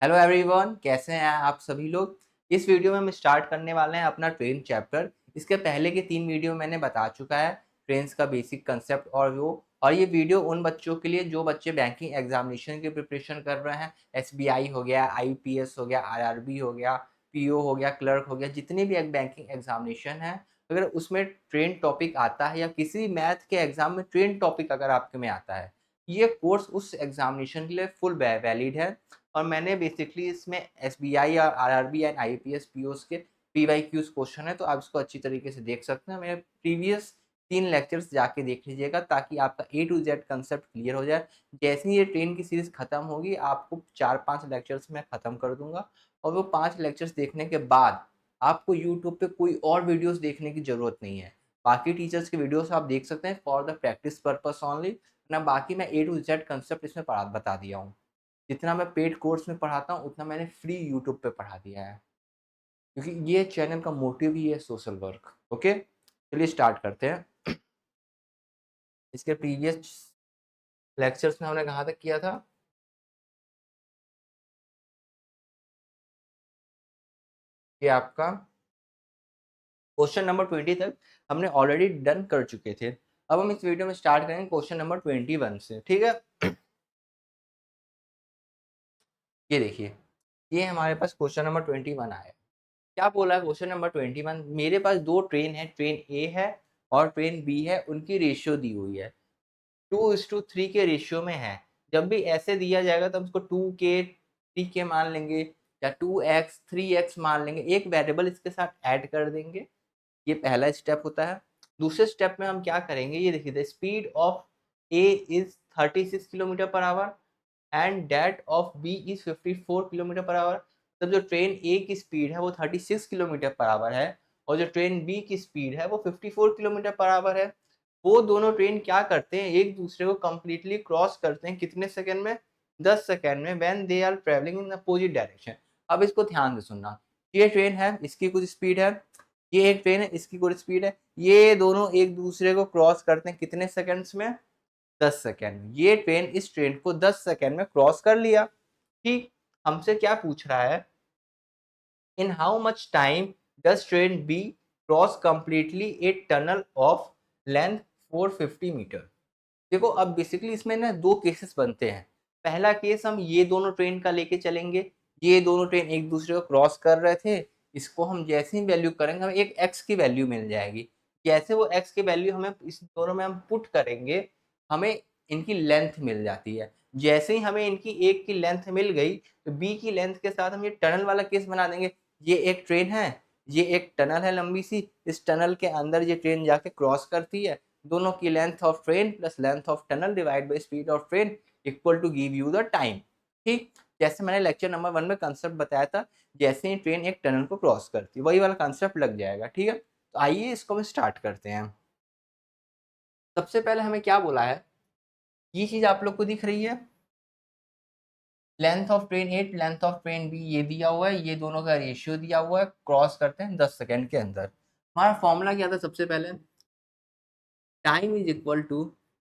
Hello everyone, कैसे हैं आप सभी लोग। इस वीडियो में हम स्टार्ट करने वाले हैं अपना ट्रेन चैप्टर। इसके पहले के 3 वीडियो मैंने बता चुका है ट्रेन्स का बेसिक कंसेप्ट और ये वीडियो उन बच्चों के लिए जो बच्चे बैंकिंग एग्जामिनेशन की प्रिपरेशन कर रहे हैं। एसबीआई हो गया, आईपीएस हो गया, आरआरबी हो गया, पीओ हो गया, क्लर्क हो गया, जितने भी बैंकिंग एग्जामिनेशन है, अगर उसमें ट्रेन टॉपिक आता है या किसी मैथ के एग्जाम में ट्रेन टॉपिक अगर आपके में आता है, ये कोर्स उस एग्जामिनेशन के लिए फुल वैलिड है। और मैंने बेसिकली इसमें एसबीआई और आरआरबी एंड आईपीएस पीओस के पीवाईक्यूज क्वेश्चन है, तो आप इसको अच्छी तरीके से देख सकते हैं। मेरे प्रीवियस 3 लेक्चर्स जाके देख लीजिएगा ताकि आपका ए टू जेड कंसेप्ट क्लियर हो जाए। जैसे ही ये ट्रेन की सीरीज खत्म होगी, आपको 4-5 लेक्चर्स में खत्म कर दूंगा और वो 5 लेक्चर्स देखने के बाद आपको यूट्यूब पे कोई और वीडियोस देखने की जरूरत नहीं है। बाकी टीचर्स के वीडियोस आप देख सकते हैं for the practice purpose only. ना बाकी मैं ए टू जेड कंसेप्ट इसमें बता दिया हूँ। जितना मैं पेड कोर्स में पढ़ाता हूँ उतना मैंने फ्री यूट्यूब पे पढ़ा दिया है, क्योंकि ये चैनल का मोटिव ही है सोशल वर्क। ओके, चलिए स्टार्ट करते हैं। इसके प्रीवियस लेक्चर्स में हमने कहाँ तक किया था कि आपका क्वेश्चन नंबर 20 तक हमने ऑलरेडी डन कर चुके थे। अब हम इस वीडियो में स्टार्ट करेंगे क्वेश्चन नंबर 21 से। ठीक है, ये देखिए, ये हमारे पास क्वेश्चन नंबर 21 आया। क्या बोला है क्वेश्चन नंबर 21? मेरे पास 2 ट्रेन है, ट्रेन ए है और ट्रेन बी है, उनकी रेशियो दी हुई है 2:3 के रेशियो में है। जब भी ऐसे दिया जाएगा तो हम उसको 2 के 3 के मान लेंगे या 2x 3x मान लेंगे, एक वेरिएबल इसके साथ ऐड कर देंगे। ये पहला स्टेप होता है। दूसरे स्टेप में हम क्या करेंगे, ये देखिए, the speed of A is 36 kilometre per hour and that of B is 54 kilometre per hour. तब जो ट्रेन ए की स्पीड है वो 36 किलोमीटर पर आवर है और जो ट्रेन बी की स्पीड है वो 54 किलोमीटर पर आवर है। वो दोनों ट्रेन क्या करते हैं, एक दूसरे को कंप्लीटली क्रॉस करते हैं कितने सेकंड में? 10 सेकंड में, when they are travelling in opposite direction. अब इसको ध्यान से सुनना। ये ट्रेन है, इसकी कुछ स्पीड है, ये एक ट्रेन है, इसकी कुछ स्पीड है। ये दोनों एक दूसरे को क्रॉस करते हैं कितने सेकंड्स में? 10 सेकेंड। ये ट्रेन इस ट्रेन को 10 सेकेंड में क्रॉस कर लिया। ठीक, हमसे क्या पूछ रहा है, in how much time does train be cross completely a tunnel of length 450 metre. देखो, अब बेसिकली इसमें ना 2 केसेस बनते हैं। पहला केस, हम ये दोनों ट्रेन का लेके चलेंगे। ये दोनों ट्रेन एक दूसरे को क्रॉस कर रहे थे, इसको हम जैसे ही वैल्यू करेंगे हमें एक x की वैल्यू मिल जाएगी। जैसे वो x की वैल्यू हमें इस दोनों में हम पुट करेंगे, हमें इनकी लेंथ मिल जाती है। जैसे ही हमें इनकी एक की लेंथ मिल गई तो b की लेंथ के साथ हम ये टनल वाला केस बना देंगे। ये एक ट्रेन है, ये एक टनल है लंबी सी, इस टनल के अंदर ये ट्रेन जाके क्रॉस करती है। दोनों की length of train plus length of tunnel divide by speed of train equal to give you the time. ठीक, जैसे मैंने लेक्चर नंबर 1 में कंसेप्ट बताया था, जैसे ही ट्रेन एक टनल को क्रॉस करती है वही वाला कंसेप्ट लग जाएगा। ठीक है, तो आइए इसको हम स्टार्ट करते हैं। सबसे पहले हमें क्या बोला है, ये चीज आप लोग को दिख रही है, length of train A length of train B ये दिया हुआ है, ये दोनों का रेशियो दिया हुआ है, क्रॉस करते हैं 10 सेकेंड के अंदर। हमारा फॉर्मूला क्या था सबसे पहले, time is equal to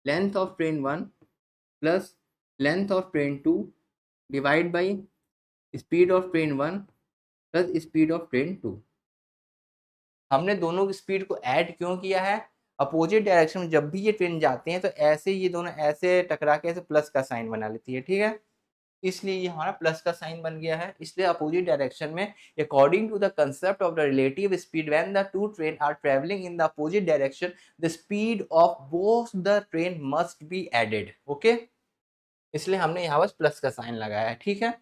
length of train 1 plus length of train 2 divide by speed of train 1 plus speed of train 2। हमने दोनों की स्पीड को ऐड क्यों किया है, अपोजिट डायरेक्शन में जब भी ये ट्रेन जाते हैं तो ऐसे ये दोनों ऐसे टकरा के ऐसे प्लस का साइन बना लेती है। ठीक है, इसलिए ये हमारा प्लस का साइन बन गया है। इसलिए अपोजिट डायरेक्शन में according to the concept of the relative speed when the two train are travelling in the opposite direction, the speed of both the train must be added. Okay, इसलिए हमने यहाँ बस plus का sign लगाया है। ठीक है,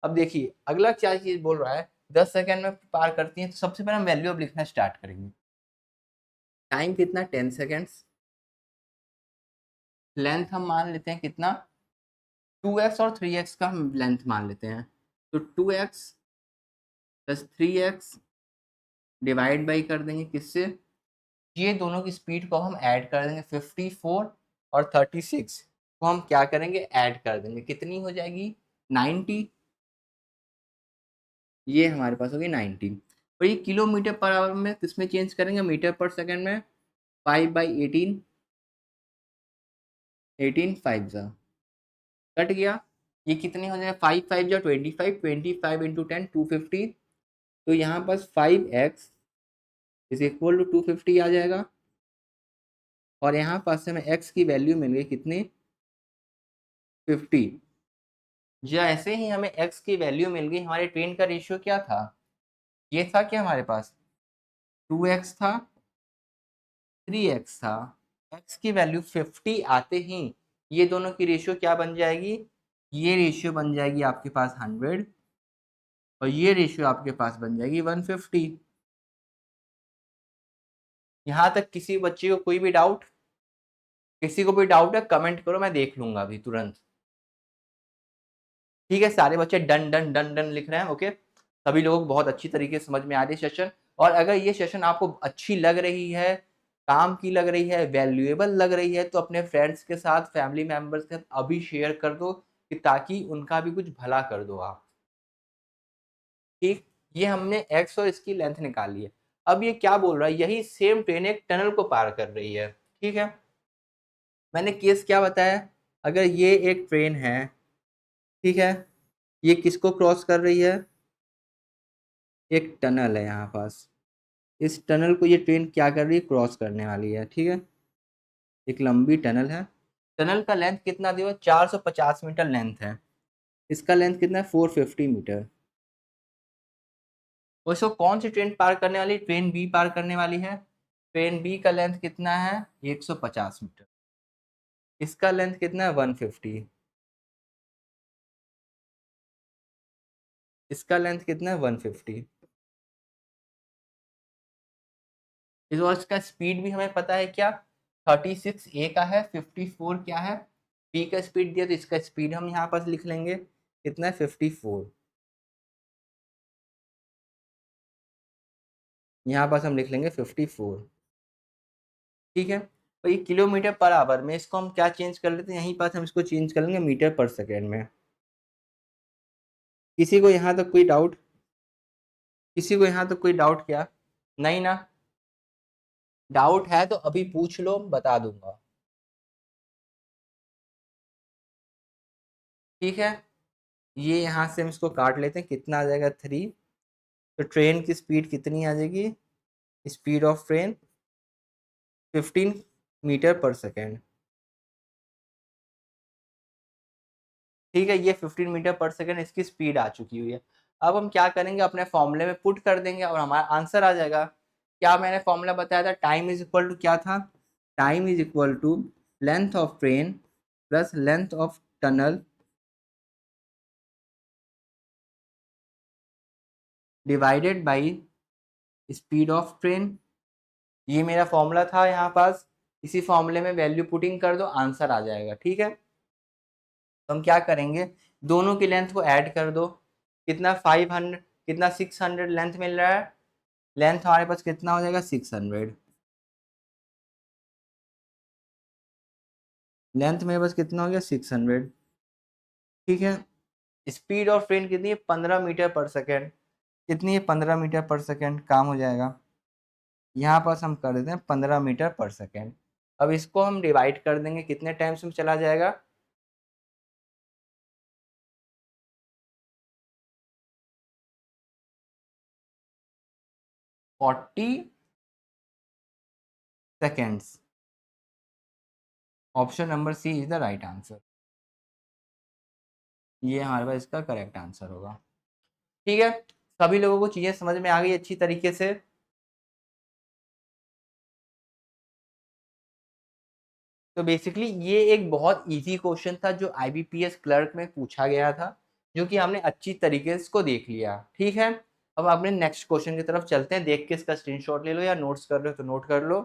अब देखिए अगला क्या चीज बोल रहा है, 10 सेकेंड में पार करती है, तो सबसे पहले हम वैल्यू अब लिखना स्टार्ट करेंगे। टाइम कितना, 10 सेकेंड्स। लेंथ हम मान लेते हैं कितना, 2x और 3x का हम लेंथ मान लेते हैं। तो 2x plus 3x divide by कर देंगे किससे, ये दोनों की स्पीड को हम ऐड कर देंगे, 54 और 36 को हम क्या करेंगे, ऐड कर देंगे, कितनी हो जाएगी, 90। ये हमारे पास होगी 90। और ये किलोमीटर पर आवर में किसमें चेंज करेंगे, मीटर पर सेकंड में। 5/18, 18 5 कट गया। ये कितने हो जाएगा, 5 5 जो 25, 25 इंटू 10 250। तो यहाँ पास 5x इज इक्वल टू 250 आ जाएगा। और यहाँ पास से हमें x की वैल्यू मिल गई कितनी, 50। जैसे ही हमें x की वैल्यू मिल गई, हमारे ट्रेन का रेशियो क्या था, ये था क्या हमारे पास 2x था, 3x था। x की वैल्यू 50 आते ही ये दोनों की रेशियो क्या बन जाएगी, ये रेशियो बन जाएगी आपके पास 100 और ये रेशियो आपके पास बन जाएगी 150। यहाँ तक किसी बच्चे को कोई भी डाउट, किसी को भी डाउट है कमेंट करो, मैं देख लूंगा अभी तुरंत। ठीक है, सारे बच्चे डन डन डन डन लिख रहे हैं। ओके, सभी लोगों को बहुत अच्छी तरीके से समझ में आ रही है सेशन। और अगर ये सेशन आपको अच्छी लग रही है, काम की लग रही है, वैल्यूएबल लग रही है, तो अपने फ्रेंड्स के साथ, फैमिली मेंबर्स के साथ अभी शेयर कर दो, कि ताकि उनका भी कुछ भला कर दो आप। ठीक, ये हमने एक्स और इसकी लेंथ निकाली है। अब ये क्या बोल रहा है, यही सेम ट्रेन एक टनल को पार कर रही है। ठीक है, मैंने केस क्या बताया, अगर ये एक ट्रेन है, ठीक है, ये किसको क्रॉस कर रही है, एक टनल है यहाँ पास, इस टनल को ये ट्रेन क्या कर रही है, क्रॉस करने वाली है। ठीक है, एक लंबी टनल है, टनल का लेंथ कितना दिया, 450 मीटर लेंथ है, इसका लेंथ कितना है, 450 मीटर। और इसको कौन सी ट्रेन पार करने वाली, ट्रेन बी पार करने वाली है। ट्रेन बी का लेंथ कितना है, 150 मीटर, इसका लेंथ कितना है, 150, इसका लेंथ कितना है, 150। इस और इसका स्पीड भी हमें पता है क्या, 36 ए का है, 54 क्या है, बी का स्पीड दिया, तो इसका स्पीड हम यहाँ पास लिख लेंगे कितना है, 54। यहाँ पास हम लिख लेंगे 54। ठीक है, तो ये किलोमीटर पर आवर में, इसको हम क्या चेंज कर लेते हैं, यहीं पास हम इसको चेंज कर लेंगे मीटर पर सेकेंड में। किसी को यहाँ तक कोई डाउट, किसी को यहाँ तक कोई डाउट क्या, नहीं ना, डाउट है तो अभी पूछ लो, बता दूंगा। ठीक है, ये यहाँ से हम इसको काट लेते हैं, कितना आ जाएगा 3। तो ट्रेन की स्पीड कितनी आ जाएगी, speed of train 15 metre per second. ठीक है, ये 15 मीटर पर सेकेंड इसकी स्पीड आ चुकी हुई है। अब हम क्या करेंगे, अपने फॉर्मूले में पुट कर देंगे और हमारा आंसर आ जाएगा। क्या मैंने फॉर्मूला बताया था, टाइम इज इक्वल टू क्या था, time is equal to length of train plus length of tunnel divided by speed of train. ये मेरा फॉर्मूला था यहाँ पास, इसी फॉर्मूले में वैल्यू पुटिंग कर दो, आंसर आ जाएगा। ठीक है, तो हम क्या करेंगे, दोनों की लेंथ को ऐड कर दो, कितना 500, कितना 600 लेंथ मिल रहा है, लेंथ हमारे पास कितना हो जाएगा 600, लेंथ मेरे पास कितना हो गया 600। ठीक है, स्पीड ऑफ ट्रेन कितनी है, 15 मीटर पर सेकेंड, कितनी है 15 मीटर पर सेकेंड, काम हो जाएगा। यहाँ पास हम कर देते हैं 15 मीटर पर सेकेंड। अब इसको हम डिवाइड कर देंगे, कितने टाइम्स में चला जाएगा, 40 seconds. Option number C is the right answer, ये हमारे पास इसका करेक्ट आंसर होगा। ठीक है, सभी लोगों को चीजें समझ में आ गई अच्छी तरीके से। तो बेसिकली ये एक बहुत इजी क्वेश्चन था जो आईबीपीएस क्लर्क में पूछा गया था, जो कि हमने अच्छी तरीके से इसको देख लिया। ठीक है, अब अपने नेक्स्ट क्वेश्चन की तरफ चलते हैं, देख के इसका स्क्रीनशॉट ले लो या नोट्स कर रहे हो तो नोट कर लो।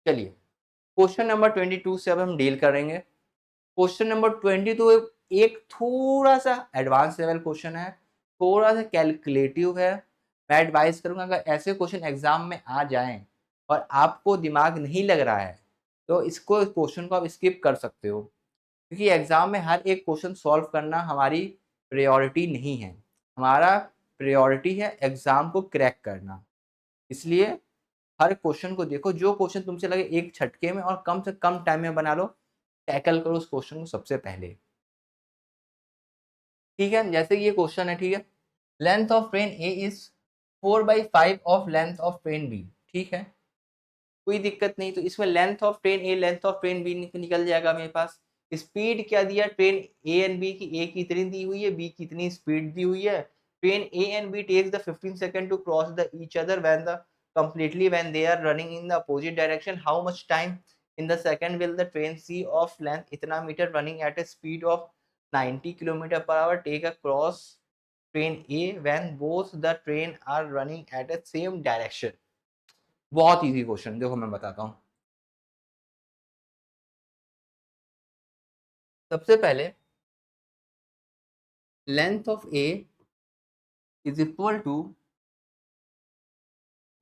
चलिए, क्वेश्चन नंबर 22 से अब हम डील करेंगे। क्वेश्चन नंबर 22 एक थोड़ा सा एडवांस लेवल क्वेश्चन है, थोड़ा सा कैलकुलेटिव है। मैं एडवाइस करूंगा, अगर ऐसे क्वेश्चन एग्जाम में आ जाएं और आपको दिमाग नहीं लग रहा है, तो इसको, क्वेश्चन को आप स्किप कर सकते हो, क्योंकि एग्जाम में हर एक क्वेश्चन सॉल्व करना हमारी प्रायोरिटी नहीं है। हमारा प्रायोरिटी है एग्जाम को क्रैक करना। इसलिए हर क्वेश्चन को देखो, जो क्वेश्चन तुमसे लगे एक झटके में और कम से कम टाइम में बना लो, टैकल करो उस क्वेश्चन को सबसे पहले। ठीक है, जैसे कि ये क्वेश्चन है, ठीक है, length of train A is 4/5 of length of train B. ठीक है, कोई दिक्कत नहीं। तो इसमें length of train A length of train B निकल जाएगा मेरे पास। स्पीड क्या दिया ट्रेन ए एंड बी की, ए कितनी दी हुई है, बी कितनी स्पीड दी हुई है। Train A and B takes the 15 second to cross the each other when the completely when they are running in the opposite direction. How much time in the second will the train c of length इतना metre running at a speed of 90 kilometre per hour take a cross train A when both the train are running at a same direction? बहुत easy question, देखो मैं बताता हूँ। सबसे पहले length of A is equal to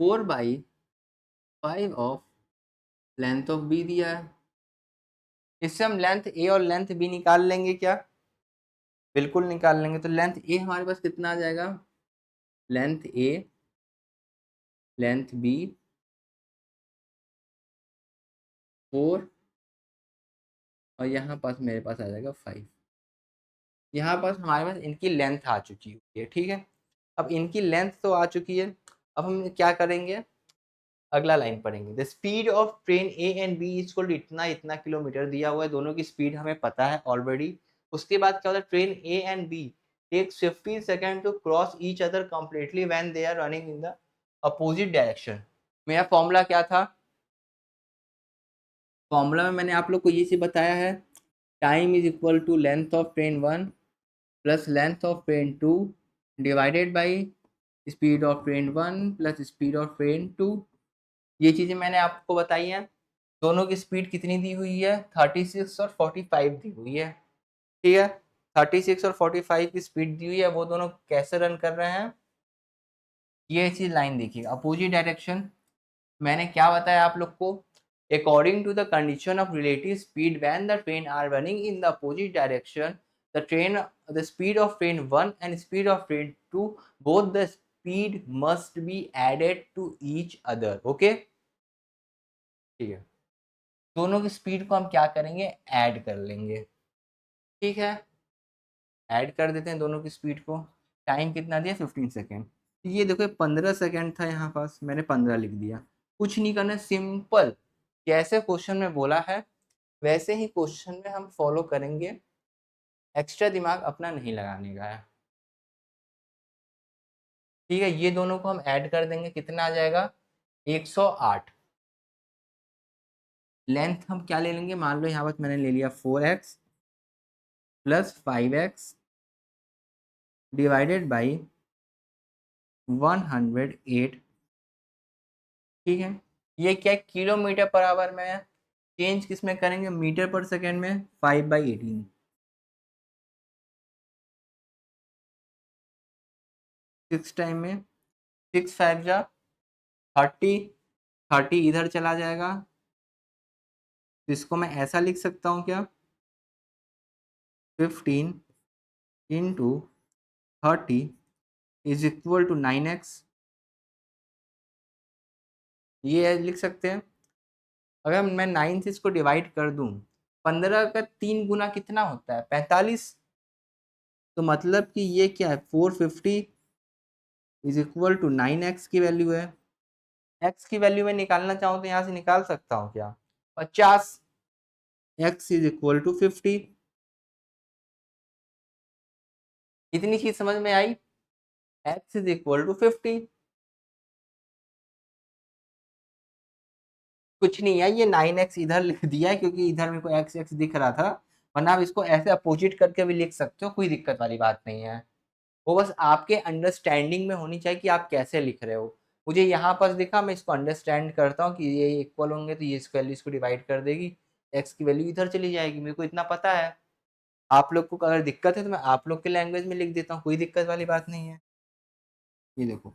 4/5 of length of B दिया है। इससे हम लेंथ ए और लेंथ बी निकाल लेंगे क्या? बिल्कुल निकाल लेंगे। तो लेंथ ए हमारे पास कितना आ जाएगा, लेंथ ए लेंथ बी 4 और यहाँ पास मेरे पास आ जाएगा 5। यहाँ पास हमारे पास इनकी लेंथ आ चुकी है। ठीक है, अब इनकी लेंथ तो आ चुकी है। अब हम क्या करेंगे, अगला लाइन पढ़ेंगे। The speed of train A and B is equal to इतना इतना किलोमीटर दिया हुआ है, दोनों की स्पीड हमें पता है ऑलरेडी। उसके बाद क्या होता है, train A and B takes 15 second to cross each other completely when they are running in the opposite direction. मेरा फॉर्मूला क्या था, फॉर्मूला में मैंने आप लोग को ये चीज बताया है, time is equal to length of train 1 plus length of train 2 divided by speed of train 1 plus speed of train 2। ये चीज़ें मैंने आपको बताई हैं। दोनों की स्पीड कितनी दी हुई है, 36 और 45 दी हुई है। ठीक है, 36 और 45 की स्पीड दी हुई है। वो दोनों कैसे रन कर रहे हैं, ये चीज लाइन देखिए, अपोजिट डायरेक्शन। मैंने क्या बताया आप लोग को, according to the condition of relative speed when the train are running in the opposite direction, the speed of train 1 and speed of train 2 both the speed must be added to each other. Okay, ठीक है, दोनों की speed को हम क्या करेंगे, add कर लेंगे। ठीक है, ऐड कर देते हैं दोनों की स्पीड को। टाइम कितना दिया, 15 सेकेंड। ये देखो 15 सेकेंड था यहाँ पास, मैंने 15 लिख दिया। कुछ नहीं करना, सिंपल जैसे क्वेश्चन में बोला है वैसे ही क्वेश्चन में हम फॉलो करेंगे। एक्स्ट्रा दिमाग अपना नहीं लगाने का है। ठीक है, ये दोनों को हम ऐड कर देंगे, कितना आ जाएगा, 108। लेंथ हम क्या ले लेंगे, मान लो यहाँ पर मैंने ले लिया 4x plus 5x divided by 108। ठीक है, ये क्या किलोमीटर पर आवर में है, चेंज किस में करेंगे, मीटर पर सेकेंड में, 5/18। 6 टाइम में, 6 5 जा 30, 30 इधर चला जाएगा। इसको मैं ऐसा लिख सकता हूँ क्या, 15 into 30 is equal to 9x। ये लिख सकते हैं। अगर मैं 9 से इसको डिवाइड कर दूं, 15 का 3 गुना कितना होता है, 45। तो मतलब कि ये क्या है, 450 इज इक्वल टू 9x की वैल्यू है। x की वैल्यू में निकालना चाहूँ तो यहाँ से निकाल सकता हूँ क्या, 50। x is equal to 50। इतनी चीज समझ में आई, x इज इक्वल टू 50। कुछ नहीं है, ये 9x इधर लिख दिया है क्योंकि इधर मेरे को x x दिख रहा था, वरना आप इसको ऐसे अपोजिट करके भी लिख सकते हो, कोई दिक्कत वाली बात नहीं है। वो बस आपके अंडरस्टैंडिंग में होनी चाहिए कि आप कैसे लिख रहे हो। मुझे यहाँ पर दिखा, मैं इसको अंडरस्टैंड करता हूँ कि ये इक्वल होंगे तो ये इस वैल्यू इसको डिवाइड कर देगी, एक्स की वैल्यू इधर चली जाएगी, मेरे को इतना पता है। आप लोग को अगर दिक्कत है तो मैं आप लोग के लैंग्वेज में लिख देता हूँ, कोई दिक्कत वाली बात नहीं है। ये देखो,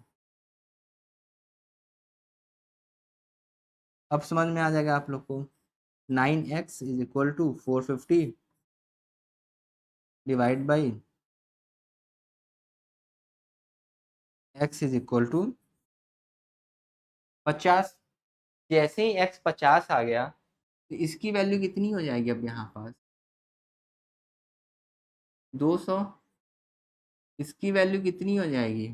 अब समझ में आ जाएगा आप लोग को। 9x is equal to 450 divide by x is equal to 50। जैसे ही x 50 आ गया, तो इसकी वैल्यू कितनी हो जाएगी अब यहाँ पास 200, इसकी वैल्यू कितनी हो जाएगी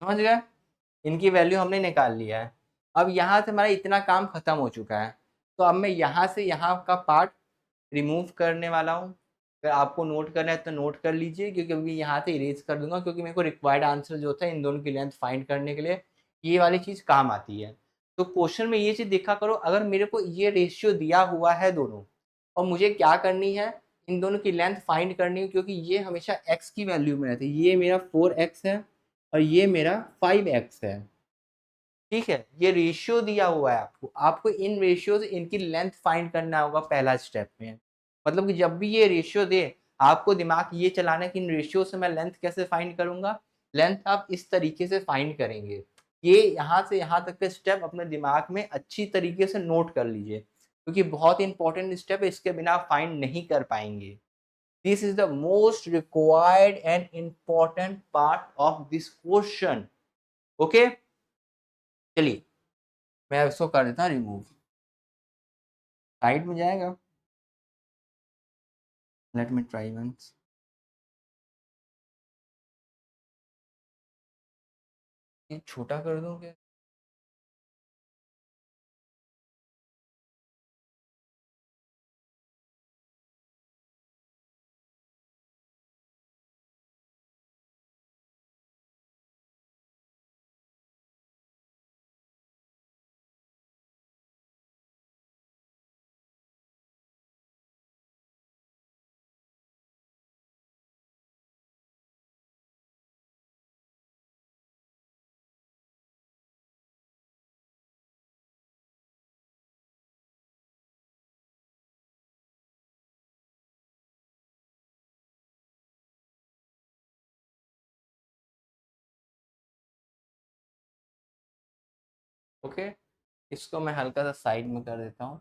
समझ गए। इनकी वैल्यू हमने निकाल लिया है। अब यहाँ से हमारा इतना काम खत्म हो चुका है, तो अब मैं यहाँ से यहाँ का पार्ट रिमूव करने वाला हूँ। अगर आपको नोट करना है तो नोट कर लीजिए, क्योंकि अभी यहाँ से इरेज कर दूंगा, क्योंकि मेरे को रिक्वायर्ड आंसर जो होता है इन दोनों की लेंथ फाइंड करने के लिए ये वाली चीज़ काम आती है। तो क्वेश्चन में ये चीज़ देखा करो, अगर मेरे को ये रेशियो दिया हुआ है दोनों, और मुझे क्या करनी है, इन दोनों की लेंथ फाइंड करनी है, क्योंकि ये हमेशा x की वैल्यू में रहती है। ये मेरा 4x है और ये मेरा 5x है। ठीक है, ये रेशियो दिया हुआ है आपको, आपको इन रेशियो से इनकी लेंथ फाइंड करना होगा पहला स्टेप में। मतलब कि जब भी ये रेशियो दे, आपको दिमाग ये चलाना है कि इन रेशियो से मैं लेंथ कैसे फाइंड करूंगा। लेंथ आप इस तरीके से फाइंड करेंगे। ये यहाँ से यहाँ तक के स्टेप अपने दिमाग में अच्छी तरीके से नोट कर लीजिए, क्योंकि बहुत इंपॉर्टेंट स्टेप है, इसके बिना फाइंड नहीं कर पाएंगे। This is the most required and important part of this question. Okay, चलिए मैं इसको कर देता हूँ रिमूव, साइड में जाएगा। Let me try once. ये छोटा कर दूं क्या? ओके, इसको मैं हल्का सा साइड में कर देता हूँ।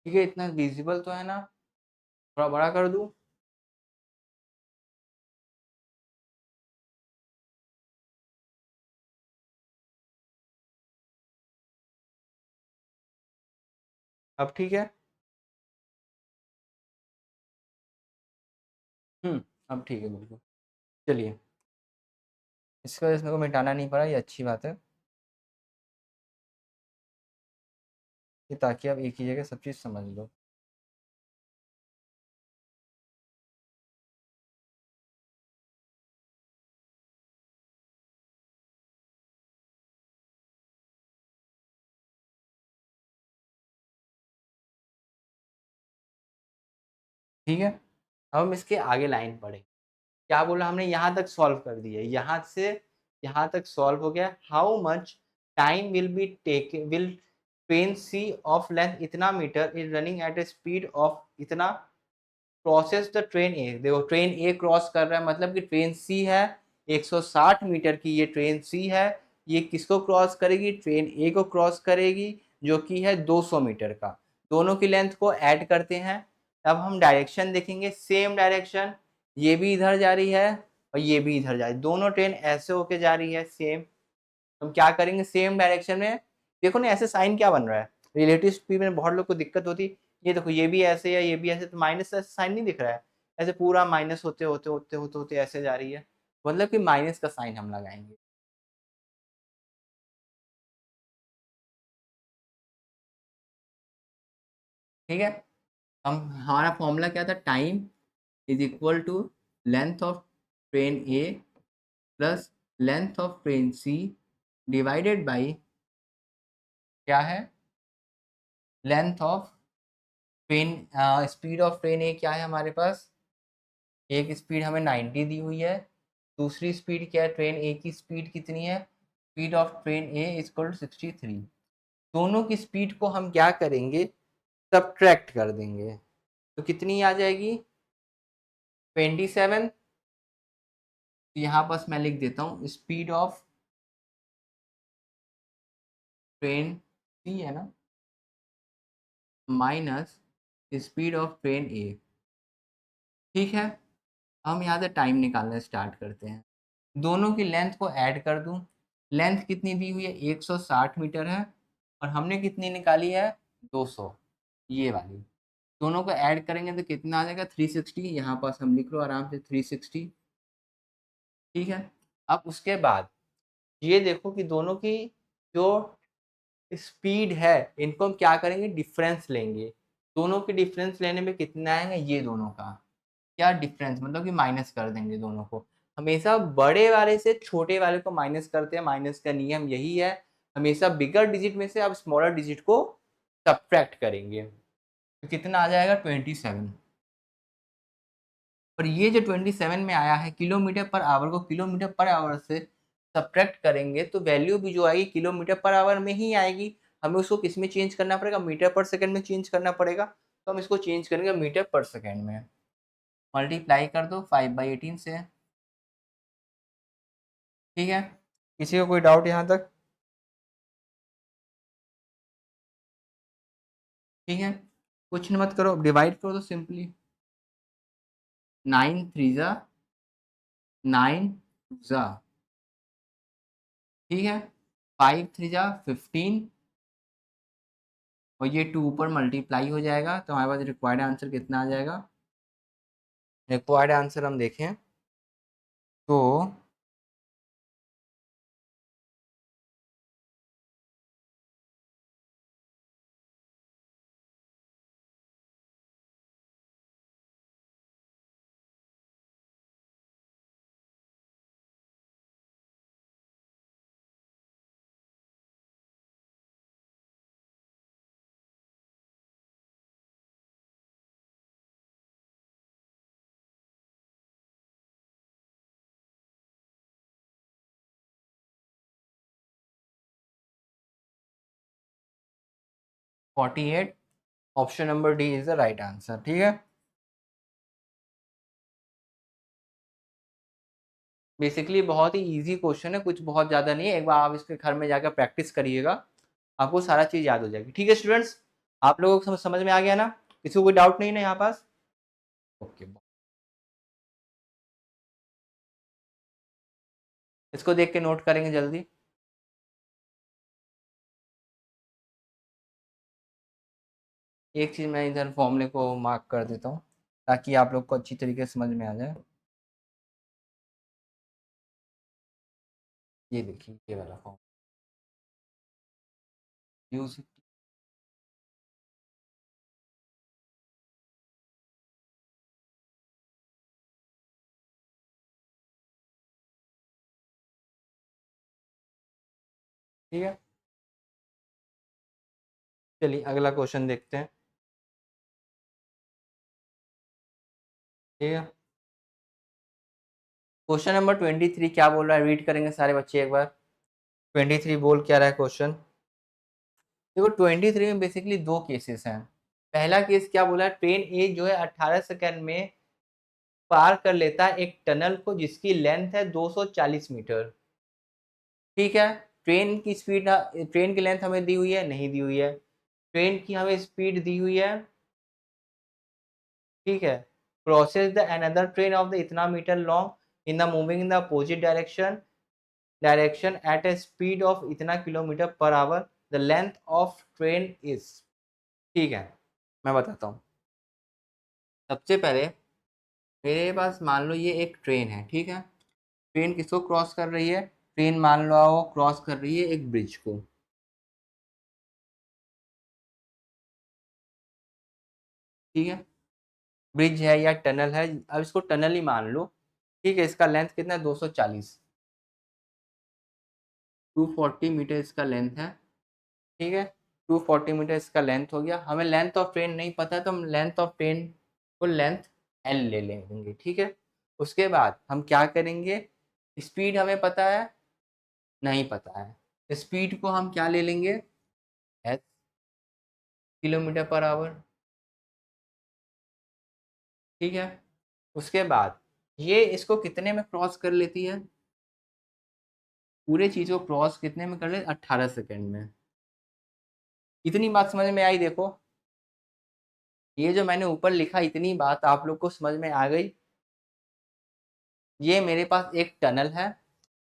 ठीक है, इतना विजिबल तो है ना, थोड़ा बड़ा कर दूं? अब ठीक है। अब ठीक है बिल्कुल। चलिए, इसकी वजह से मेरे को मिटाना नहीं पड़ा, ये अच्छी बात है, कि ताकि आप एक ही जगह सब चीज़ समझ लो। ठीक है, अब हम इसके आगे लाइन पढ़ें। क्या बोला हमने, यहाँ तक सॉल्व कर दिया, यहाँ से यहाँ तक सॉल्व हो गया। How much time will be take will train C of length इतना metre is running at a speed of इतना क्रॉसेस द ट्रेन ए। देखो ट्रेन ए क्रॉस कर रहा है, मतलब कि ट्रेन सी है 160 मीटर की, ये ट्रेन सी है, ये किसको क्रॉस करेगी, ट्रेन ए को क्रॉस करेगी, जो कि है 200 मीटर का। दोनों की लेंथ को ऐड करते हैं। अब हम डायरेक्शन देखेंगे, सेम डायरेक्शन, ये भी इधर जा रही है और ये भी इधर जा रही है, दोनों ट्रेन ऐसे होके जा रही है सेम। हम क्या करेंगे, सेम डायरेक्शन में, देखो ना ऐसे साइन क्या बन रहा है, रिलेटिव स्पीड में बहुत लोग को दिक्कत होती है। ये देखो ये भी ऐसे है, ये भी ऐसे, तो माइनस ऐसे साइन नहीं दिख रहा है, ऐसे पूरा माइनस होते होते होते होते होते ऐसे जा रही है, मतलब कि माइनस का साइन हम लगाएंगे। ठीक है, हम हमारा फॉर्मूला क्या था, time is equal to length of train A plus length of train C divided by क्या है, length of train, speed of train A क्या है हमारे पास, एक स्पीड हमें 90 दी हुई है, दूसरी स्पीड क्या है, ट्रेन ए की स्पीड कितनी है, speed of train A is equal to 63। दोनों की स्पीड को हम क्या करेंगे, सब्ट्रैक्ट कर देंगे। तो कितनी आ जाएगी, 27। यहाँ पास मैं लिख देता हूँ स्पीड ऑफ ट्रेन सी है ना, माइनस स्पीड ऑफ ट्रेन ए। ठीक है, हम यहाँ से टाइम निकालना स्टार्ट करते हैं। दोनों की लेंथ को ऐड कर दूं, लेंथ कितनी दी हुई है 160 मीटर है, और हमने कितनी निकाली है 200, ये वाली। दोनों को ऐड करेंगे तो कितना आ जाएगा 360, यहाँ पास हम लिख लो आराम से 360। ठीक है, अब उसके बाद ये देखो कि दोनों की जो स्पीड है इनको हम क्या करेंगे, डिफरेंस लेंगे। दोनों के डिफरेंस लेने में कितना आएगा, ये दोनों का क्या डिफरेंस, मतलब कि माइनस कर देंगे दोनों को। हमेशा बड़े वाले से छोटे वाले को माइनस करते हैं, माइनस का नियम यही है। हमेशा बिगर डिजिट में से आप स्मॉलर डिजिट को सब्ट्रैक्ट करेंगे, तो कितना आ जाएगा 27। और ये जो 27 में आया है किलोमीटर पर आवर को किलोमीटर पर आवर से सब्ट्रैक्ट करेंगे तो वैल्यू भी जो आएगी किलोमीटर पर आवर में ही आएगी। हमें उसको किस में चेंज करना पड़ेगा, मीटर पर सेकंड में चेंज करना पड़ेगा। तो हम इसको चेंज करेंगे मीटर पर सेकंड में। मल्टीप्लाई कर दो 5/18 से। ठीक है, किसी को कोई डाउट यहाँ तक? ठीक है, कुछ मत करो, डिवाइड करो तो सिंपली 9 3 जा 9 जा, ठीक है, 5 3 जा 15, और ये 2 ऊपर मल्टीप्लाई हो जाएगा। तो हमारे पास रिक्वायर्ड आंसर कितना आ जाएगा, रिक्वायर्ड आंसर हम देखें तो 48। Option number D is the right answer. ठीक है, बेसिकली बहुत ही इजी क्वेश्चन है, कुछ बहुत ज़्यादा नहीं है। एक बार आप इसके घर में जाकर प्रैक्टिस करिएगा, आपको सारा चीज़ याद हो जाएगी। ठीक है स्टूडेंट्स, आप लोगों को समझ में आ गया ना, किसी को कोई डाउट नहीं ना यहाँ पास? ओके, इसको देख के नोट करेंगे जल्दी। एक चीज़ मैं इधर फॉर्मूले को मार्क कर देता हूँ ताकि आप लोग को अच्छी तरीके से समझ में आ जाए। ये देखिए, ये वाला फॉर्म यूज। ठीक है, चलिए अगला क्वेश्चन देखते हैं। ठीक है, क्वेश्चन नंबर 23 क्या बोल रहा है, रीड करेंगे सारे बच्चे एक बार। 23 बोल क्या रहा है क्वेश्चन, देखो 23 में बेसिकली दो केसेस हैं। पहला केस क्या बोला है, ट्रेन ए जो है 18 सेकंड में पार कर लेता है एक टनल को जिसकी लेंथ है 240 मीटर। ठीक है, ट्रेन की स्पीड, ट्रेन की लेंथ हमें दी हुई है, नहीं दी हुई है। ट्रेन की हमें स्पीड दी हुई है। ठीक है, crosses the another train of the इतना metre long in the moving in the opposite direction at a speed of इतना kilometre per hour, the length of train is. ठीक है, मैं बताता हूँ। सबसे पहले मेरे पास मान लो ये एक ट्रेन है। ठीक है, ट्रेन किसको क्रॉस कर रही है, ट्रेन मान लो वो क्रॉस कर रही है एक ब्रिज को। ठीक है, ब्रिज है या टनल है, अब इसको टनल ही मान लो। ठीक है, इसका लेंथ कितना है 240, 240 मीटर इसका लेंथ है। ठीक है, 240 मीटर इसका लेंथ हो गया। हमें लेंथ ऑफ ट्रेन नहीं पता है तो हम लेंथ ऑफ ट्रेन को लेंथ एल ले लेंगे। ठीक है, उसके बाद हम क्या करेंगे, स्पीड हमें पता है, नहीं पता है, स्पीड को हम क्या ले लेंगे, किलोमीटर पर आवर। ठीक है, उसके बाद ये इसको कितने में क्रॉस कर लेती है, पूरे चीज को क्रॉस कितने में कर ले, 18 सेकंड में। इतनी बात समझ में आई? देखो ये जो मैंने ऊपर लिखा, इतनी बात आप लोग को समझ में आ गई? ये मेरे पास एक टनल है,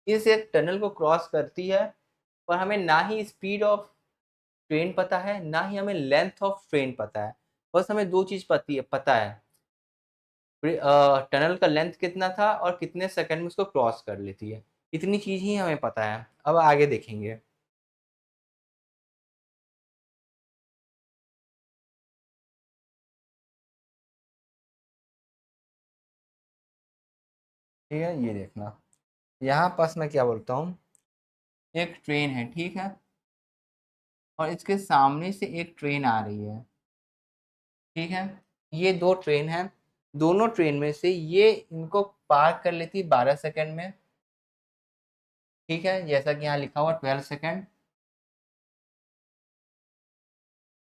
इस एक टनल को क्रॉस करती है, पर हमें ना ही स्पीड ऑफ ट्रेन पता है, ना ही हमें लेंथ ऑफ ट्रेन पता है। बस हमें दो चीज पता है, टनल का लेंथ कितना था और कितने सेकंड में उसको क्रॉस कर लेती है। इतनी चीज ही हमें पता है। अब आगे देखेंगे। ठीक है, ये देखना, यहाँ पास मैं क्या बोलता हूँ, एक ट्रेन है, ठीक है, और इसके सामने से एक ट्रेन आ रही है। ठीक है, ये दो ट्रेन है, दोनों ट्रेन में से ये इनको पार कर लेती 12 सेकंड में। ठीक है, जैसा कि यहाँ लिखा हुआ 12 सेकंड।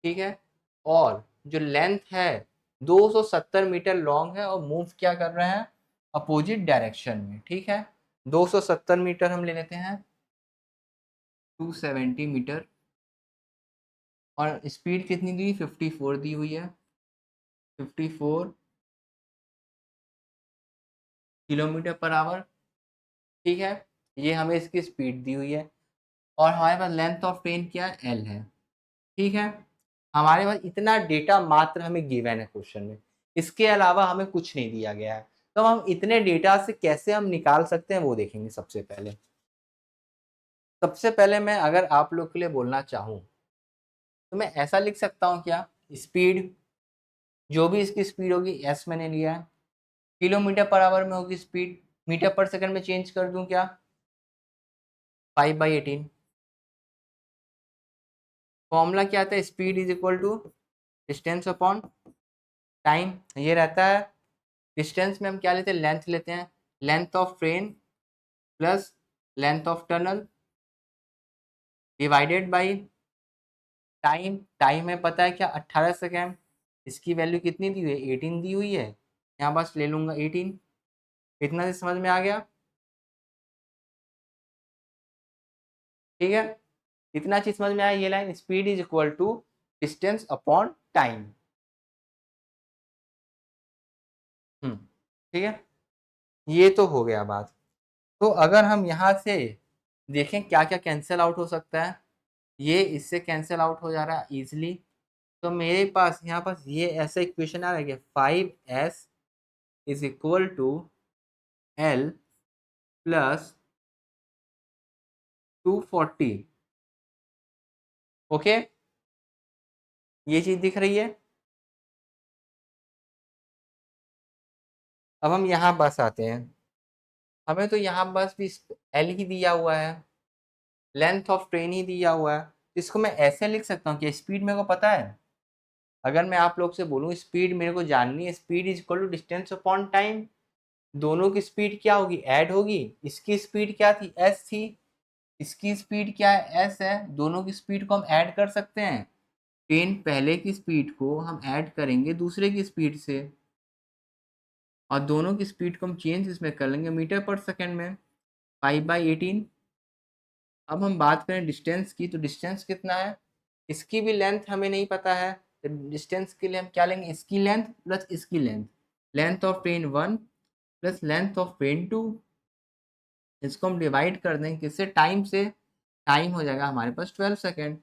ठीक है, और जो लेंथ है 270 मीटर लॉन्ग है और मूव क्या कर रहे हैं, अपोजिट डायरेक्शन में। ठीक है, 270 मीटर हम ले लेते हैं, 270 मीटर, और स्पीड कितनी दी, 54 दी हुई है, 54 किलोमीटर पर आवर। ठीक है, ये हमें इसकी स्पीड दी हुई है, और हमारे पास लेंथ ऑफ ट्रेन क्या है, एल है। ठीक है, हमारे पास इतना डेटा मात्र हमें गिवन है क्वेश्चन में, इसके अलावा हमें कुछ नहीं दिया गया है। तो हम इतने डेटा से कैसे हम निकाल सकते हैं वो देखेंगे। सबसे पहले मैं अगर आप लोग के लिए बोलना चाहूँ तो मैं ऐसा लिख सकता हूँ क्या, स्पीड, जो भी इसकी स्पीड होगी एस मैंने लिया है, किलोमीटर पर आवर में होगी स्पीड, मीटर पर सेकंड में चेंज कर दूं क्या, 5/18। फॉर्मूला क्या आता है, speed is equal to distance upon time, ये रहता है। डिस्टेंस में हम क्या लेते हैं, लेंथ लेते हैं, length of train plus length of tunnel divided by time. Time में पता है क्या, 18 सेकेंड। इसकी वैल्यू कितनी दी हुई है, 18 दी हुई है, यहाँ बस ले लूंगा 18। इतना से समझ में आ गया? ठीक है, इतना चीज समझ में आया, ये line speed is equal to distance upon time. ठीक है, ये तो हो गया बात। तो अगर हम यहाँ से देखें क्या क्या कैंसिल आउट हो सकता है, ये इससे कैंसिल आउट हो जा रहा है इजिली। तो मेरे पास यहाँ पास ये ऐसा इक्वेशन आ रहा है कि 5s is equal to L plus 240। ओके, ये चीज दिख रही है। अब हम यहाँ बस आते हैं, हमें तो यहाँ बस भी एल ही दिया हुआ है, लेंथ ऑफ ट्रेन ही दिया हुआ है। इसको मैं ऐसे लिख सकता हूँ कि स्पीड मेरे को पता है। अगर मैं आप लोग से बोलूँ स्पीड मेरे को जाननी है, speed is equal to distance upon time, दोनों की स्पीड क्या होगी, ऐड होगी। इसकी स्पीड क्या थी, एस थी, इसकी स्पीड क्या है, एस है। दोनों की स्पीड को हम ऐड कर सकते हैं, ट्रेन पहले की स्पीड को हम ऐड करेंगे दूसरे की स्पीड से, और दोनों की स्पीड को हम चेंज इसमें कर लेंगे मीटर पर सेकेंड में, 5/18। अब हम बात करें डिस्टेंस की, तो डिस्टेंस कितना है, इसकी भी लेंथ हमें नहीं पता है। तो डिस्टेंस के लिए हम क्या लेंगे, इसकी लेंथ प्लस इसकी length, length of train 1 plus length of train 2। इसको हम डिवाइड कर देंगे किससे, टाइम से। टाइम हो जाएगा हमारे पास 12 सेकेंड।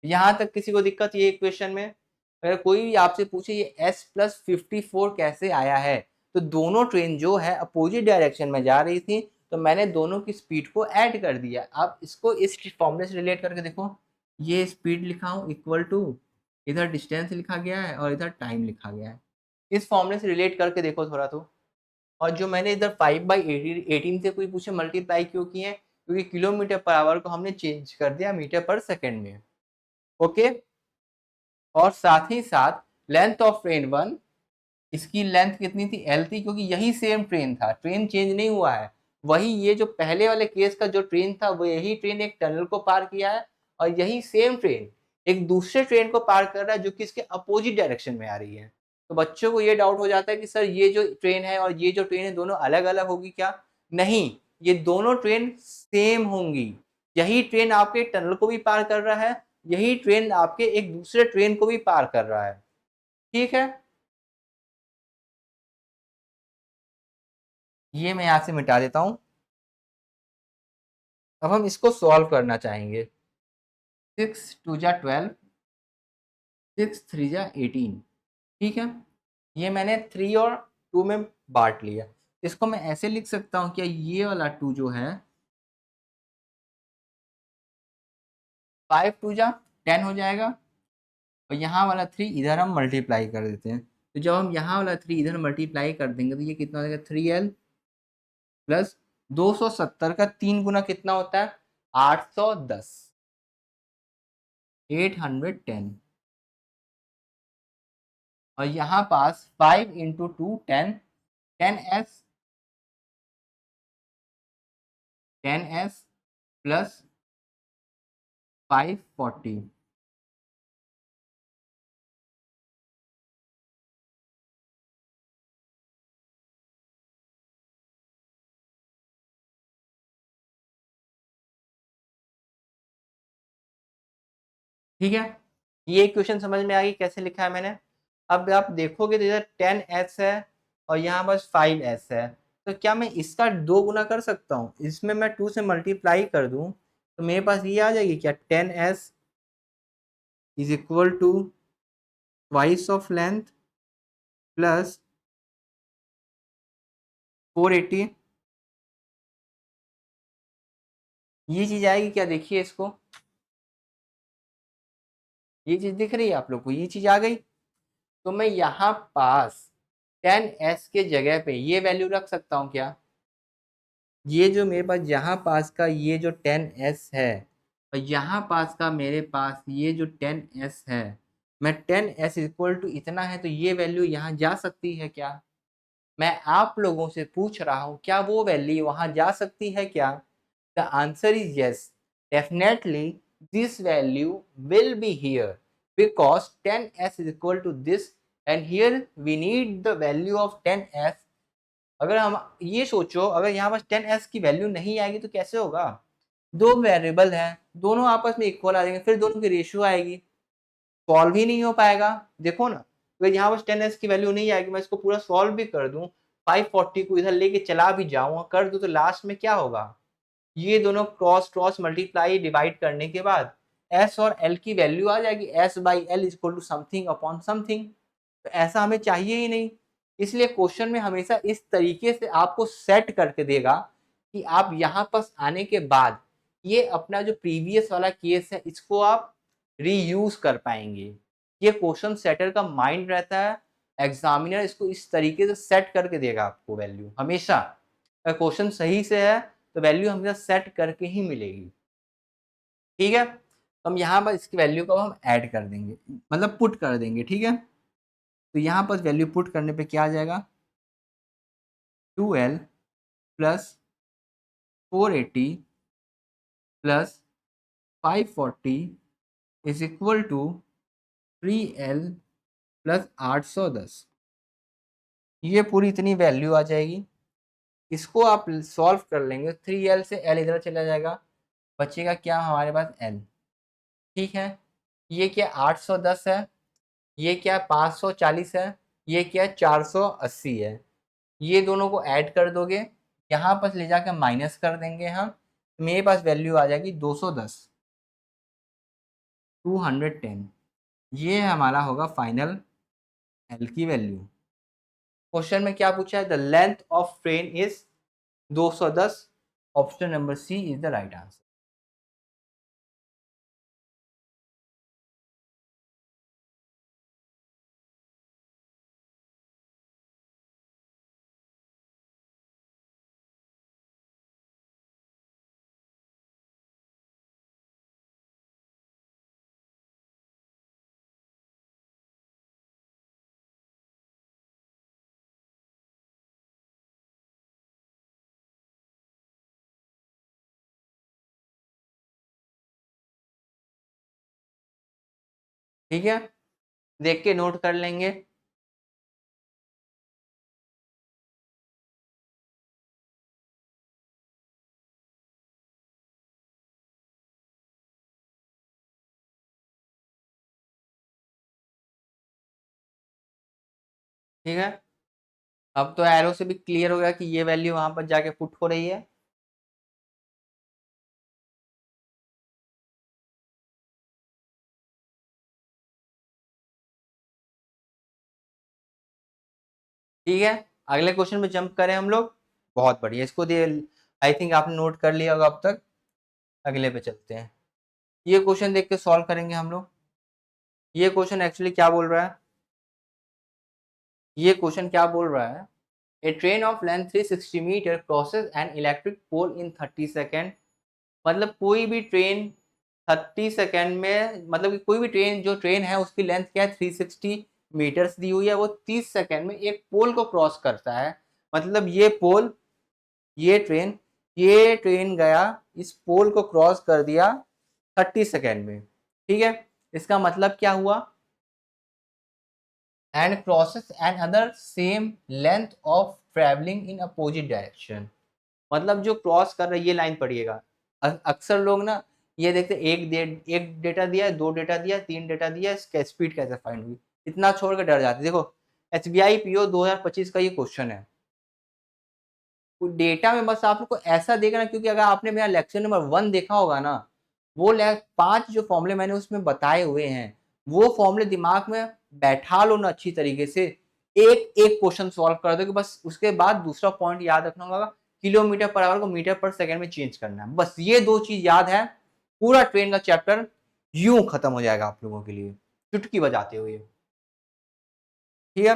यहाँ तक किसी को दिक्कत, ये इक्वेशन में अगर कोई भी आपसे पूछे ये S+54 कैसे आया है, तो दोनों ट्रेन जो है अपोजिट डायरेक्शन में जा रही थी, तो मैंने दोनों की स्पीड को ऐड कर दिया। आप इसको इस फॉर्मूले से रिलेट करके देखो, ये स्पीड लिखा हूँ इक्वल टू, इधर डिस्टेंस लिखा गया है और इधर टाइम लिखा गया है। इस फॉर्मूले से रिलेट करके देखो थोड़ा तो। और जो मैंने इधर 5/18 से कोई पूछे मल्टीप्लाई क्यों किए हैं, क्योंकि किलोमीटर पर आवर को हमने चेंज कर दिया मीटर पर सेकेंड में। ओके, और साथ ही साथ लेंथ ऑफ ट्रेन 1, इसकी लेंथ कितनी थी, एल थी, क्योंकि यही सेम ट्रेन था, ट्रेन चेंज नहीं हुआ है। वही ये जो पहले वाले केस का जो ट्रेन था वो यही ट्रेन एक टनल को पार किया है, और यही सेम ट्रेन एक दूसरे ट्रेन को पार कर रहा है जो कि इसके अपोजिट डायरेक्शन में आ रही है। तो बच्चों को ये डाउट हो जाता है कि सर ये जो ट्रेन है और ये जो ट्रेन है दोनों अलग-अलग होगी क्या? नहीं, ये दोनों ट्रेन सेम होंगी। यही ट्रेन आपके टनल को भी पार कर रहा है, यही ट्रेन आपके एक दूसरे ट्रेन को भी पार कर रहा है। ठीक है? ये मैं यहाँ से मिटा देता हूँ। अब हम इसको सॉल्व करना चाहेंगे। 6 2 जा 12, 6 3 जा 18। ठीक है? ये मैंने 3 और 2 में बाँट लिया। इसको मैं ऐसे लिख सकता हूँ क्या ये वाला 2 जो है 5 2 जा 10 हो जाएगा और यहाँ वाला 3 इधर हम मल्टीप्लाई कर देते हैं। तो जब हम यहाँ वाला 3 इधर मल्टीप्लाई कर देंगे तो ये कितना हो जाएगा 3l प्लस 270 का 3 गुना कितना होता है 810, 810। और यहाँ पास 5 इंटू 2 10, 10s, 10s प्लस 540। ठीक है, ये क्वेश्चन समझ में आ गई कैसे लिखा है मैंने। अब आप देखोगे तो इधर 10s है और यहाँ बस 5s है, तो क्या मैं इसका 2 गुना कर सकता हूँ? इसमें मैं 2 से मल्टीप्लाई कर दूँ तो मेरे पास ये आ जाएगी क्या 10s is equal to twice of length plus 480। ये चीज आएगी क्या? देखिए इसको, ये चीज दिख रही है आप लोग को, ये चीज आ गई। तो मैं यहाँ पास 10s के जगह पे ये वैल्यू रख सकता हूँ क्या? ये जो मेरे पास यहाँ पास का ये जो 10s है और यहाँ पास का मेरे पास ये जो 10s है, मैं 10s इक्वल टू इतना है तो ये वैल्यू यहाँ जा सकती है क्या? मैं आप लोगों से पूछ रहा हूँ क्या वो वैल्यू वहाँ जा सकती है क्या? The answer is yes, definitely this value will be here because 10s is equal to this and here we need the value of 10s। अगर हम ये सोचो अगर यहाँ पर 10s की वैल्यू नहीं आएगी तो कैसे होगा? दो वेरिएबल हैं, दोनों आपस में इक्वल आ जाएंगे, फिर दोनों की रेशियो आएगी, सॉल्व ही नहीं हो पाएगा। देखो ना, अगर यहाँ पर 10s की वैल्यू नहीं आएगी, मैं इसको पूरा सॉल्व भी कर दूं, 540 को इधर लेके चला भी जाऊँ कर दूं, तो लास्ट में क्या होगा? ये दोनों क्रॉस क्रॉस मल्टीप्लाई डिवाइड करने के बाद s और l की वैल्यू आ जाएगी, s by L is equal to something upon something. तो ऐसा हमें चाहिए ही नहीं, इसलिए क्वेश्चन में हमेशा इस तरीके से आपको सेट करके देगा कि आप यहाँ पास आने के बाद ये अपना जो प्रीवियस वाला केस है इसको आप रीयूज कर पाएंगे। ये क्वेश्चन सेटर का माइंड रहता है, एग्जामिनर इसको इस तरीके से सेट करके देगा आपको वैल्यू हमेशा। अगर क्वेश्चन सही से है तो वैल्यू हमेशा सेट करके ही मिलेगी। ठीक है, तो हम यहाँ पर इसकी वैल्यू को हम ऐड कर देंगे, मतलब पुट कर देंगे। ठीक है, तो यहाँ पर वैल्यू पुट करने पे क्या आ जाएगा 2l plus 480 plus 540 is equal to 3l plus 810। ये पूरी इतनी वैल्यू आ जाएगी। इसको आप सॉल्व कर लेंगे, 3l से l इधर चला जाएगा, बचेगा क्या हमारे पास l। ठीक है, ये क्या 810 है, ये क्या 540 है, ये क्या 480 है। ये दोनों को ऐड कर दोगे, यहाँ पर ले जाकर माइनस कर देंगे हम, मेरे पास वैल्यू आ जाएगी 210, 210। ये हमारा होगा फाइनल एल की वैल्यू। क्वेश्चन में क्या पूछा है? The length of train is 210। Option number C is the right answer. ठीक है, देख के नोट कर लेंगे। ठीक है, अब तो एरो से भी क्लियर हो गया कि ये वैल्यू वहां पर जाके पुट हो रही है। ठीक है, अगले क्वेश्चन में जंप करें हम लोग। बहुत बढ़िया, इसको दे, आई थिंक आपने नोट कर लिया होगा अब तक। अगले पे चलते हैं। ये क्वेश्चन देख के सॉल्व करेंगे हम लोग। ये क्वेश्चन एक्चुअली क्या बोल रहा है, ये क्वेश्चन क्या बोल रहा है, a train of length 360 metre crosses an electric pole in 30 second. मतलब कोई भी ट्रेन 30 सेकेंड में, मतलब कि कोई भी ट्रेन, जो ट्रेन है उसकी लेंथ क्या है 360 मीटर्स दी हुई है, वो 30 सेकेंड में एक पोल को क्रॉस करता है। मतलब ये पोल, ये ट्रेन, ये ट्रेन गया, इस पोल को क्रॉस कर दिया 30 सेकेंड में। ठीक है, इसका मतलब क्या हुआ, and crosses an other same length of travelling in opposite direction. मतलब जो क्रॉस कर रहा है, ये लाइन पढ़िएगा। अक्सर लोग ना ये देखते, एक डेटा दिया है, 2 डेटा दिया है, 3 डेटा दिया है, इसका स्पीड कैसे फाइंड हुई, इतना छोड़ कर डर जाते। देखो, SBI PO 2025 का ये क्वेश्चन है। डेटा में बस आपको ऐसा देखना, क्योंकि अगर आपने मेरा लेक्चर नंबर 1 देखा होगा ना, वो 5 जो फॉर्मूले मैंने उसमें बताए हुए हैं, वो फॉर्मूले दिमाग में बैठा लो ना अच्छी तरीके से, एक एक क्वेश्चन सॉल्व कर दो कि बस। उसके बाद दूसरा पॉइंट याद रखना होगा, किलोमीटर पर आवर को मीटर पर सेकंड में चेंज करना है। बस ये 2 चीज याद है, पूरा ट्रेन का चैप्टर यूं खत्म हो जाएगा आप लोगों के लिए, चुटकी बजाते हुए। ठीक है,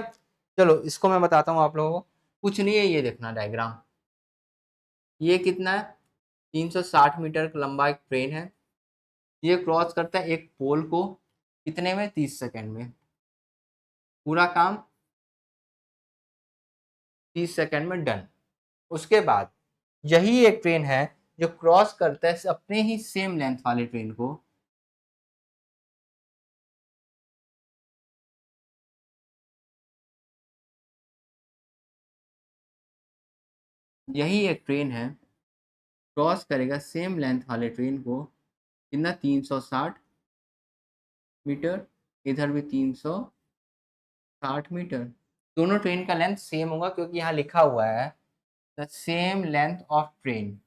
चलो इसको मैं बताता हूँ आप लोगों को। कुछ नहीं है, ये देखना डायग्राम। ये कितना है, 360 मीटर लंबा एक ट्रेन है। ये क्रॉस करता है एक पोल को, कितने में, 30 सेकंड में। पूरा काम 30 सेकंड में डन। उसके बाद यही एक ट्रेन है जो क्रॉस करता है अपने ही सेम लेंथ वाले ट्रेन को। यही एक ट्रेन है, क्रॉस करेगा सेम लेंथ वाले ट्रेन को, कितना, 360 मीटर, इधर भी 360 मीटर। दोनों ट्रेन का लेंथ सेम होगा, क्योंकि यहाँ लिखा हुआ है the same length of train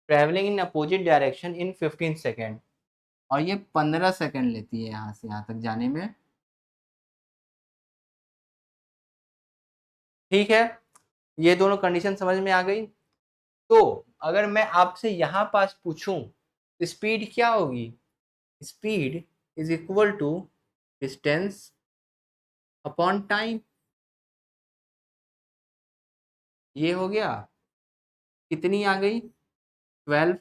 travelling in opposite direction in 15 second. और ये 15 सेकंड लेती है यहाँ से यहाँ तक जाने में। ठीक है, ये दोनों कंडीशन समझ में आ गई। तो अगर मैं आपसे यहाँ पास पूछूं, स्पीड क्या होगी, speed is equal to distance upon time. ये हो गया, कितनी आ गई, 12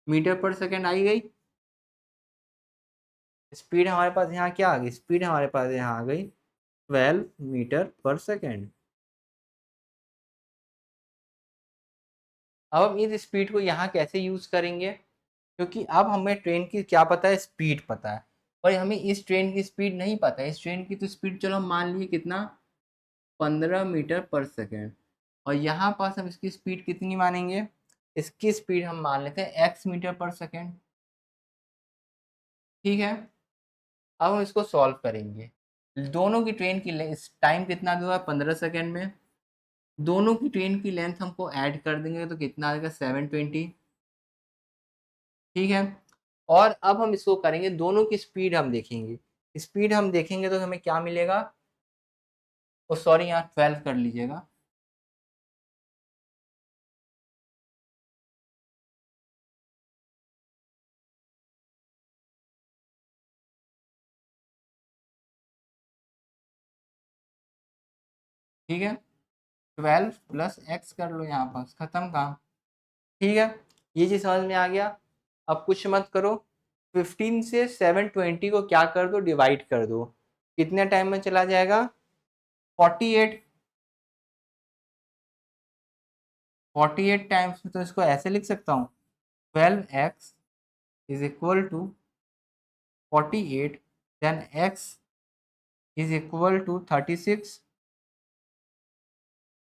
मीटर पर सेकेंड आई गई। स्पीड हमारे पास यहाँ क्या आ गई, स्पीड हमारे पास यहाँ आ गई 12 मीटर पर सेकेंड। अब हम इस स्पीड को यहाँ कैसे यूज करेंगे, क्योंकि अब हमें ट्रेन की क्या पता है, स्पीड पता है, और हमें इस ट्रेन की स्पीड नहीं पता है। इस ट्रेन की तो स्पीड चलो हम मान लिए कितना, 15 मीटर पर सेकेंड। और यहाँ पास हम इसकी स्पीड कितनी मानेंगे, इसकी स्पीड हम मान लेते हैं x मीटर पर सेकेंड। ठीक है, अब हम इसको सॉल्व करेंगे। दोनों की ट्रेन की टाइम कितना हुआ, 15 सेकेंड में। दोनों की ट्रेन की लेंथ हमको ऐड कर देंगे तो कितना आएगा, 720। ठीक है, और अब हम इसको करेंगे, दोनों की स्पीड हम देखेंगे। स्पीड हम देखेंगे तो हमें क्या मिलेगा, ओ सॉरी, यहाँ 12 कर लीजिएगा। ठीक है, 12 प्लस एक्स कर लो, यहाँ पास खत्म काम। ठीक है, ये चीज समझ में आ गया। अब कुछ मत करो, 15 से 720 को क्या कर दो, डिवाइड कर दो। कितने टाइम में चला जाएगा, 48। 48 टाइम्स में, तो इसको ऐसे लिख सकता हूँ, 12x is equal to 48, then x is equal to 36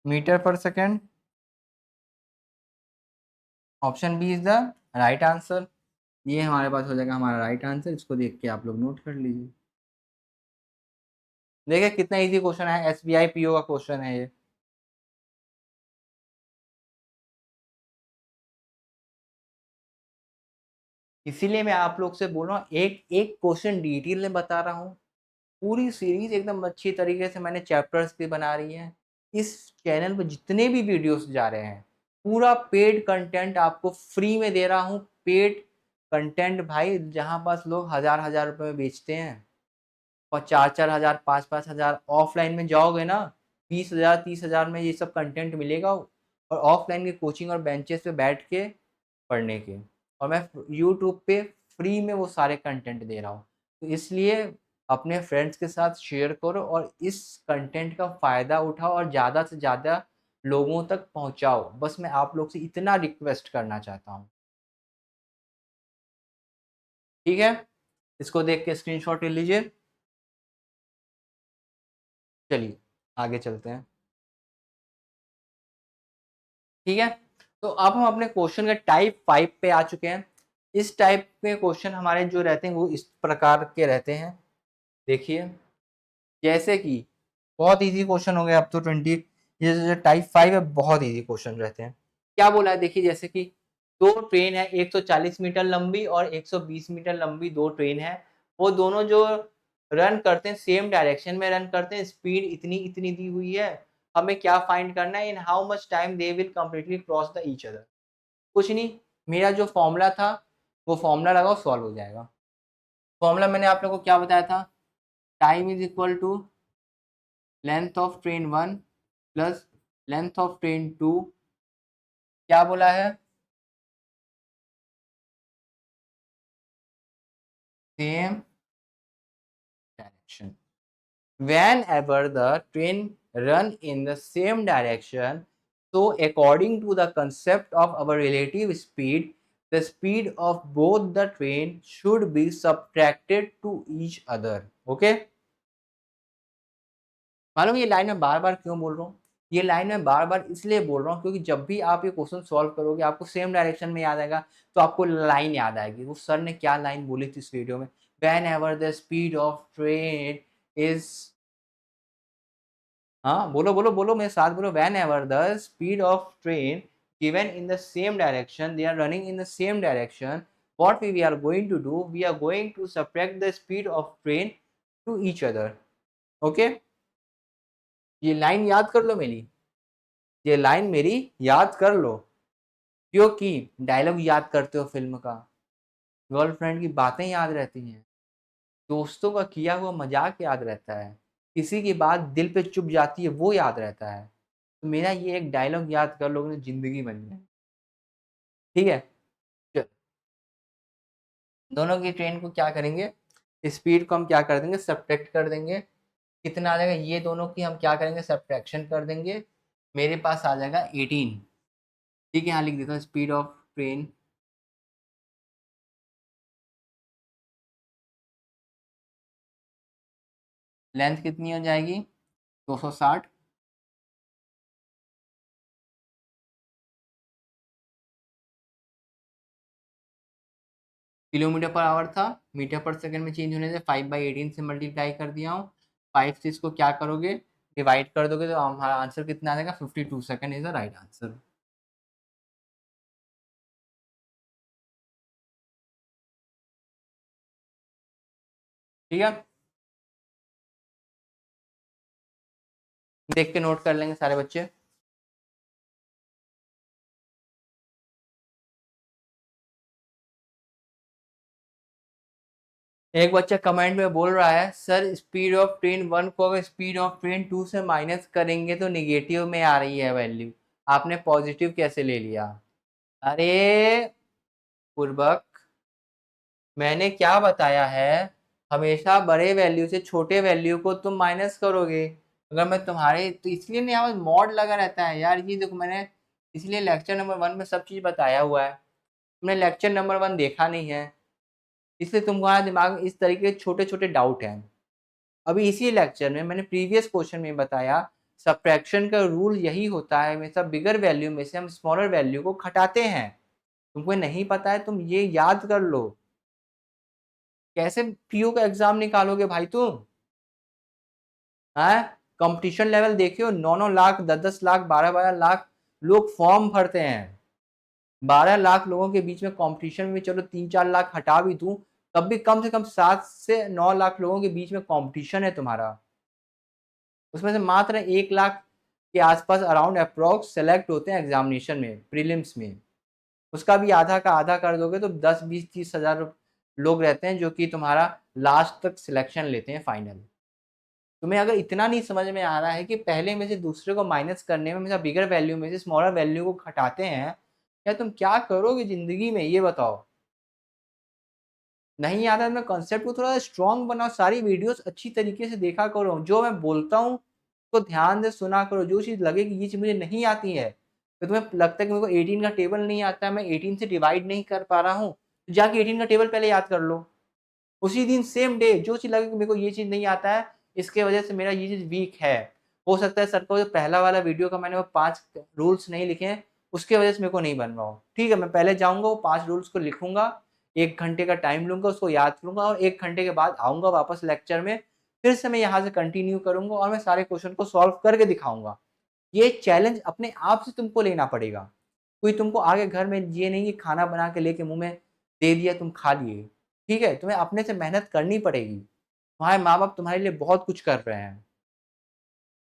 metre per second. Option B is the right answer. ये हमारे पास हो जाएगा हमारा राइट आंसर। इसको देख के आप लोग नोट कर लीजिए। देखिए कितना इजी क्वेश्चन है, एसबीआई पीओ का क्वेश्चन है ये। इसीलिए मैं आप लोग से बोल रहा हूँ, एक एक क्वेश्चन डिटेल में बता रहा हूँ। पूरी सीरीज एकदम अच्छी तरीके से मैंने चैप्टर्स भी बना रही है। इस चैनल पर जितने भी वीडियोस जा रहे हैं पूरा पेड कंटेंट आपको फ्री में दे रहा हूँ। पेड कंटेंट भाई, जहाँ पास लोग हजार हजार रुपए में बेचते हैं और 4-4 हजार 5-5 हजार, ऑफलाइन में जाओगे ना 20 हजार 30 हजार में ये सब कंटेंट मिलेगा। और ऑफलाइन की कोचिंग और बेंचेस पे बैठ के पढ़ने के, और मैं यूट्यूब पे फ्री में वो सारे कंटेंट दे रहा हूँ। तो इसलिए अपने फ्रेंड्स के साथ शेयर करो और इस कंटेंट का फ़ायदा उठाओ और ज़्यादा से ज़्यादा लोगों तक पहुँचाओ। बस मैं आप लोग से इतना रिक्वेस्ट करना चाहता हूँ। ठीक है, इसको देख के स्क्रीनशॉट ले लीजिए। चलिए आगे चलते हैं। ठीक है, तो अब हम अपने क्वेश्चन के टाइप 5 पे आ चुके हैं। इस टाइप के क्वेश्चन हमारे जो रहते हैं वो इस प्रकार के रहते हैं। देखिए जैसे कि बहुत इजी क्वेश्चन हो गया अब तो 20, ये जो टाइप 5 है बहुत इजी क्वेश्चन रहते हैं। क्या बोला है देखिए, जैसे कि दो ट्रेन है 140 मीटर लंबी और 120 मीटर लंबी, दो ट्रेन है। वो दोनों जो रन करते हैं सेम डायरेक्शन में रन करते हैं, स्पीड इतनी इतनी दी हुई है। हमें क्या फाइंड करना है, in how much time they will completely cross the each other. कुछ नहीं, मेरा जो फॉर्मूला था वो फॉर्मूला लगाओ, सॉल्व हो जाएगा। फॉर्मूला मैंने आप लोगों को क्या बताया था, time is equal to length of train 1 plus length of train 2। क्या बोला है, same direction. Whenever the train run in the same direction, so according to the concept of our relative speed, the speed of both the train should be subtracted to each other. Okay? मालूम ये line में बार बार क्यों बोल रहा हूँ, ये line में बार बार इसलिए बोल रहा हूँ क्योंकि जब भी आप ये क्वेश्चन सॉल्व करोगे आपको सेम डायरेक्शन में याद आएगा, तो आपको लाइन याद आएगी। वो सर ने क्या लाइन बोली थी इस वीडियो में, van ever the speed of train is, हाँ बोलो बोलो बोलो मेरे साथ बोलो, van ever the speed of train given in the same direction, they are running in the same direction, what we are going to do, we are going to subtract the speed of train to each other. Okay, ये line याद कर लो मेरी, ये line मेरी याद कर लो, क्योंकि dialogue याद करते हो फिल्म का, गर्लफ्रेंड की बातें याद रहती हैं, दोस्तों का किया हुआ मजाक याद रहता है, किसी की बात दिल पे चुप जाती है वो याद रहता है। तो मेरा ये एक डायलॉग याद कर लोगे, जिंदगी बन जाए। ठीक है, दोनों की ट्रेन को क्या करेंगे, स्पीड को हम क्या कर देंगे, सब्ट्रैक्ट कर देंगे। कितना आ जाएगा, ये दोनों की हम क्या करेंगे, सब्ट्रैक्शन कर देंगे। मेरे पास आ जाएगा 18। ठीक है, यहाँ लिख देता हूँ स्पीड ऑफ ट्रेन, लेंथ कितनी हो जाएगी 260, किलोमीटर पर आवर था, मीटर पर सेकंड में चेंज होने से 5/18 से मल्टीप्लाई कर दिया हूँ। 5 से इसको क्या करोगे, डिवाइड कर दोगे तो हमारा आंसर कितना आ जाएगा, 52 second is the right answer. ठीक है, देख के नोट कर लेंगे सारे बच्चे। एक बच्चा कमेंट में बोल रहा है सर स्पीड ऑफ ट्रेन 1 को अगर स्पीड ऑफ ट्रेन 2 से माइनस करेंगे तो निगेटिव में आ रही है वैल्यू, आपने पॉजिटिव कैसे ले लिया। अरे पूर्वक, मैंने क्या बताया है, हमेशा बड़े वैल्यू से छोटे वैल्यू को तुम माइनस करोगे। अगर मैं तुम्हारे, तो इसलिए नहीं यहाँ मॉड लगा रहता है यार, ये देखो मैंने इसलिए लेक्चर नंबर 1 में सब चीज़ बताया हुआ है, तुमने लेक्चर नंबर 1 देखा नहीं है। इसलिए तुम्हारे दिमाग में इस तरीके के छोटे छोटे डाउट हैं। अभी इसी लेक्चर में मैंने प्रीवियस क्वेश्चन में बताया सब्ट्रैक्शन का रूल यही होता है, हमेशा बिगर वैल्यू में से हम स्मॉलर वैल्यू को घटाते हैं। तुमको नहीं पता है, तुम ये याद कर लो। कैसे पीओ का एग्जाम निकालोगे भाई तुम? है कंपटीशन लेवल देखियो, 9-9 लाख, 10-10 लाख, 12-12 लाख लोग फॉर्म भरते हैं। 12 लाख लोगों के बीच में कंपटीशन में चलो 3-4 लाख हटा भी दूं, तब भी कम से कम 7 से 9 लाख लोगों के बीच में कंपटीशन है तुम्हारा। उसमें से मात्र 1 लाख के आसपास अराउंड अप्रोक्स सेलेक्ट होते हैं एग्जामिनेशन में, प्रीलिम्स में। उसका भी आधा का आधा कर दोगे तो 10-20-30 हज़ार लोग रहते हैं जो कि तुम्हारा लास्ट तक सिलेक्शन लेते हैं फाइनल। तुम्हें अगर इतना नहीं समझ में आ रहा है कि पहले में से दूसरे को माइनस करने में हमेशा बिगर वैल्यू में से स्मॉलर वैल्यू को घटाते हैं, या तुम क्या करोगे जिंदगी में ये बताओ। नहीं आता मैं कॉन्सेप्ट को थोड़ा स्ट्रॉन्ग बनाओ, सारी वीडियोस अच्छी तरीके से देखा करो, जो मैं बोलता हूँ तो ध्यान से सुना करो। जो चीज़ लगे कि ये चीज़ मुझे नहीं आती है, तो तुम्हें लगता है कि मेरे को 18 का टेबल नहीं आता है, मैं 18 से डिवाइड नहीं कर पा रहा हूँ, तो जाके 18 का टेबल पहले याद कर लो। उसी दिन सेम डे जो चीज़ लगे कि मेरे को ये चीज़ नहीं आता है, इसके वजह से मेरा ये चीज़ वीक है। हो सकता है सर को जो पहला वाला वीडियो का मैंने वो 5 रूल्स नहीं लिखे हैं, उसके वजह से मेरे को नहीं बन रहा हो। ठीक है, मैं पहले जाऊँगा वो 5 रूल्स को लिखूँगा, 1 घंटे का टाइम लूँगा, उसको याद करूँगा और 1 घंटे के बाद आऊँगा वापस लेक्चर में, फिर से मैं यहाँ से कंटिन्यू करूँगा और मैं सारे क्वेश्चन को सॉल्व करके दिखाऊँगा। ये चैलेंज अपने आप से तुमको लेना पड़ेगा। कोई तुमको आगे घर में ये नहीं कि खाना बना के लेके मुँह में दे दिया, तुम खा लिए। ठीक है? तुम्हें अपने से मेहनत करनी पड़ेगी। तुम्हारे माँ-बाप तुम्हारे लिए बहुत कुछ कर रहे हैं।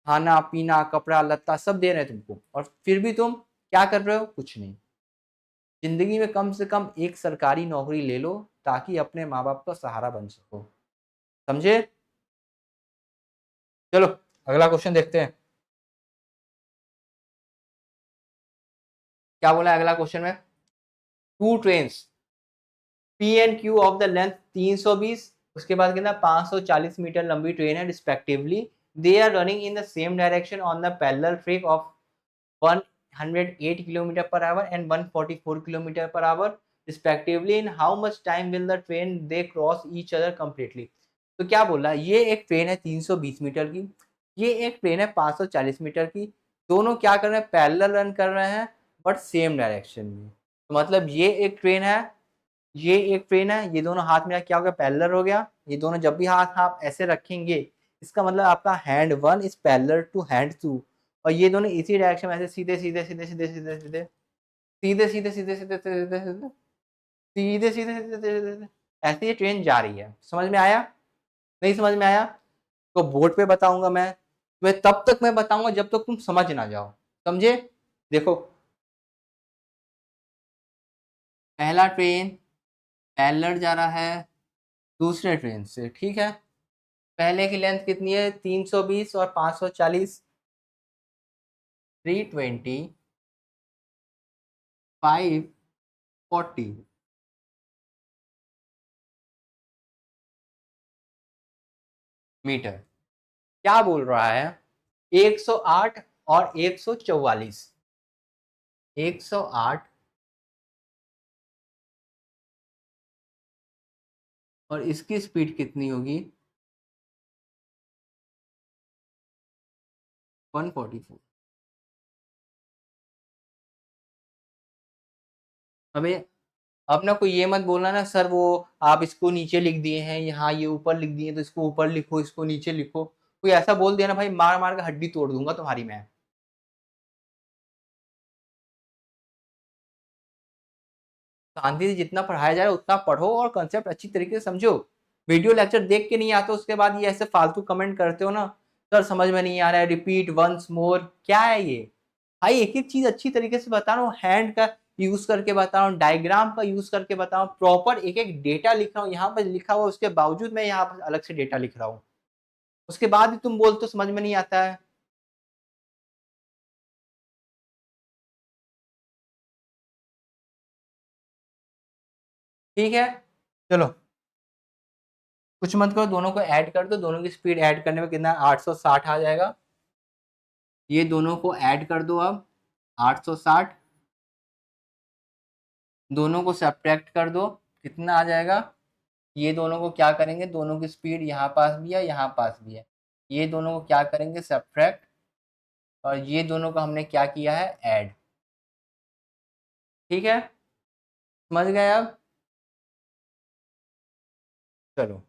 खाना-पीना, कपड़ा-लत्ता सब दे रहे हैं तुमको और फिर भी तुम क्या कर रहे हो? कुछ नहीं। ज़िंदगी में कम से कम एक सरकारी नौकरी ले लो ताकि अपने माँ-बाप का सहारा बन सको। समझे? चलो अगला क्वेश्चन देखते हैं। क्या बोला है अगला क्वेश्चन में? 2 trains P and Q of the length 320, उसके बाद कितना 540 मीटर लंबी ट्रेन है respectively. They are running in the same direction on the parallel track of 108 kilometre per hour and 144 kilometre per hour respectively. In how much time will the train they cross each other completely. तो क्या बोल रहा है, ये एक train है 320 metre की, ये एक ट्रेन है 540 मीटर की। दोनों क्या कर रहे हैं, पैरेलल रन कर रहे हैं बट सेम डायरेक्शन में। तो मतलब ये एक ट्रेन है, ये एक ट्रेन है, ये दोनों हाथ मेरा क्या हो गया, पैरेलल हो गया। ये दोनों जब भी हाथ आप ऐसे रखेंगे, इसका मतलब आपका hand 1 is parallel to hand 2, और ये दोनों इसी डायरेक्शन में ऐसे सीधे सीधे सीधे सीधे सीधे सीधे सीधे सीधे सीधे सीधे सीधे सीधे सीधे सीधे सीधे सीधे ऐसे ये ट्रेन जा रही है। समझ में आया? नहीं समझ में आया तो बोर्ड पे बताऊंगा मैं तुम्हें, तब तक मैं बताऊंगा जब तक तुम समझ ना जाओ। समझे? देखो, पहला ट्रेन पैरेलल जा रहा है दूसरे ट्रेन से, ठीक है। पहले की लेंथ कितनी है, 320 और 540, 320, 540 मीटर। क्या बोल रहा है, 108 और 144, 108 और इसकी स्पीड कितनी होगी, 144। हमें अब ना कोई ये मत बोलना ना सर वो आप इसको नीचे लिख दिए हैं, यहाँ ये ऊपर लिख दिए तो इसको ऊपर लिखो, इसको नीचे लिखो। कोई ऐसा बोल दिया ना भाई, मार मार के हड्डी तोड़ दूंगा तुम्हारी मैं। शांति से जितना पढ़ाया जा रहा है उतना पढ़ो और कंसेप्ट अच्छी तरीके से समझो। वीडियो लेक्चर देख के नहीं आते, उसके बाद ये ऐसे फालतू कमेंट करते हो ना, सर समझ में नहीं आ रहा है, रिपीट वंस मोर, क्या है ये भाई? एक एक चीज अच्छी तरीके से बता रहा हूँ, हैंड का यूज करके बता रहा हूँ, डायग्राम का यूज करके बता रहा हूँ, प्रॉपर एक एक डेटा लिख रहा हूँ, यहाँ पर लिखा हुआ उसके बावजूद मैं यहाँ पर अलग से डेटा लिख रहा हूँ, उसके बाद भी तुम बोलते हो समझ में नहीं आता है। ठीक है, चलो कुछ मत करो, दोनों को ऐड कर दो, दोनों की स्पीड ऐड करने में कितना 860 आ जाएगा। ये दोनों को ऐड कर दो अब 860, दोनों को सब्ट्रैक्ट कर दो, कितना आ जाएगा ये दोनों को क्या करेंगे, दोनों की स्पीड यहाँ पास भी है, यहाँ पास भी है, ये दोनों को क्या करेंगे, सब्ट्रैक्ट, और ये दोनों को हमने क्या किया है, ऐड। ठीक है, समझ गए अब? चलो,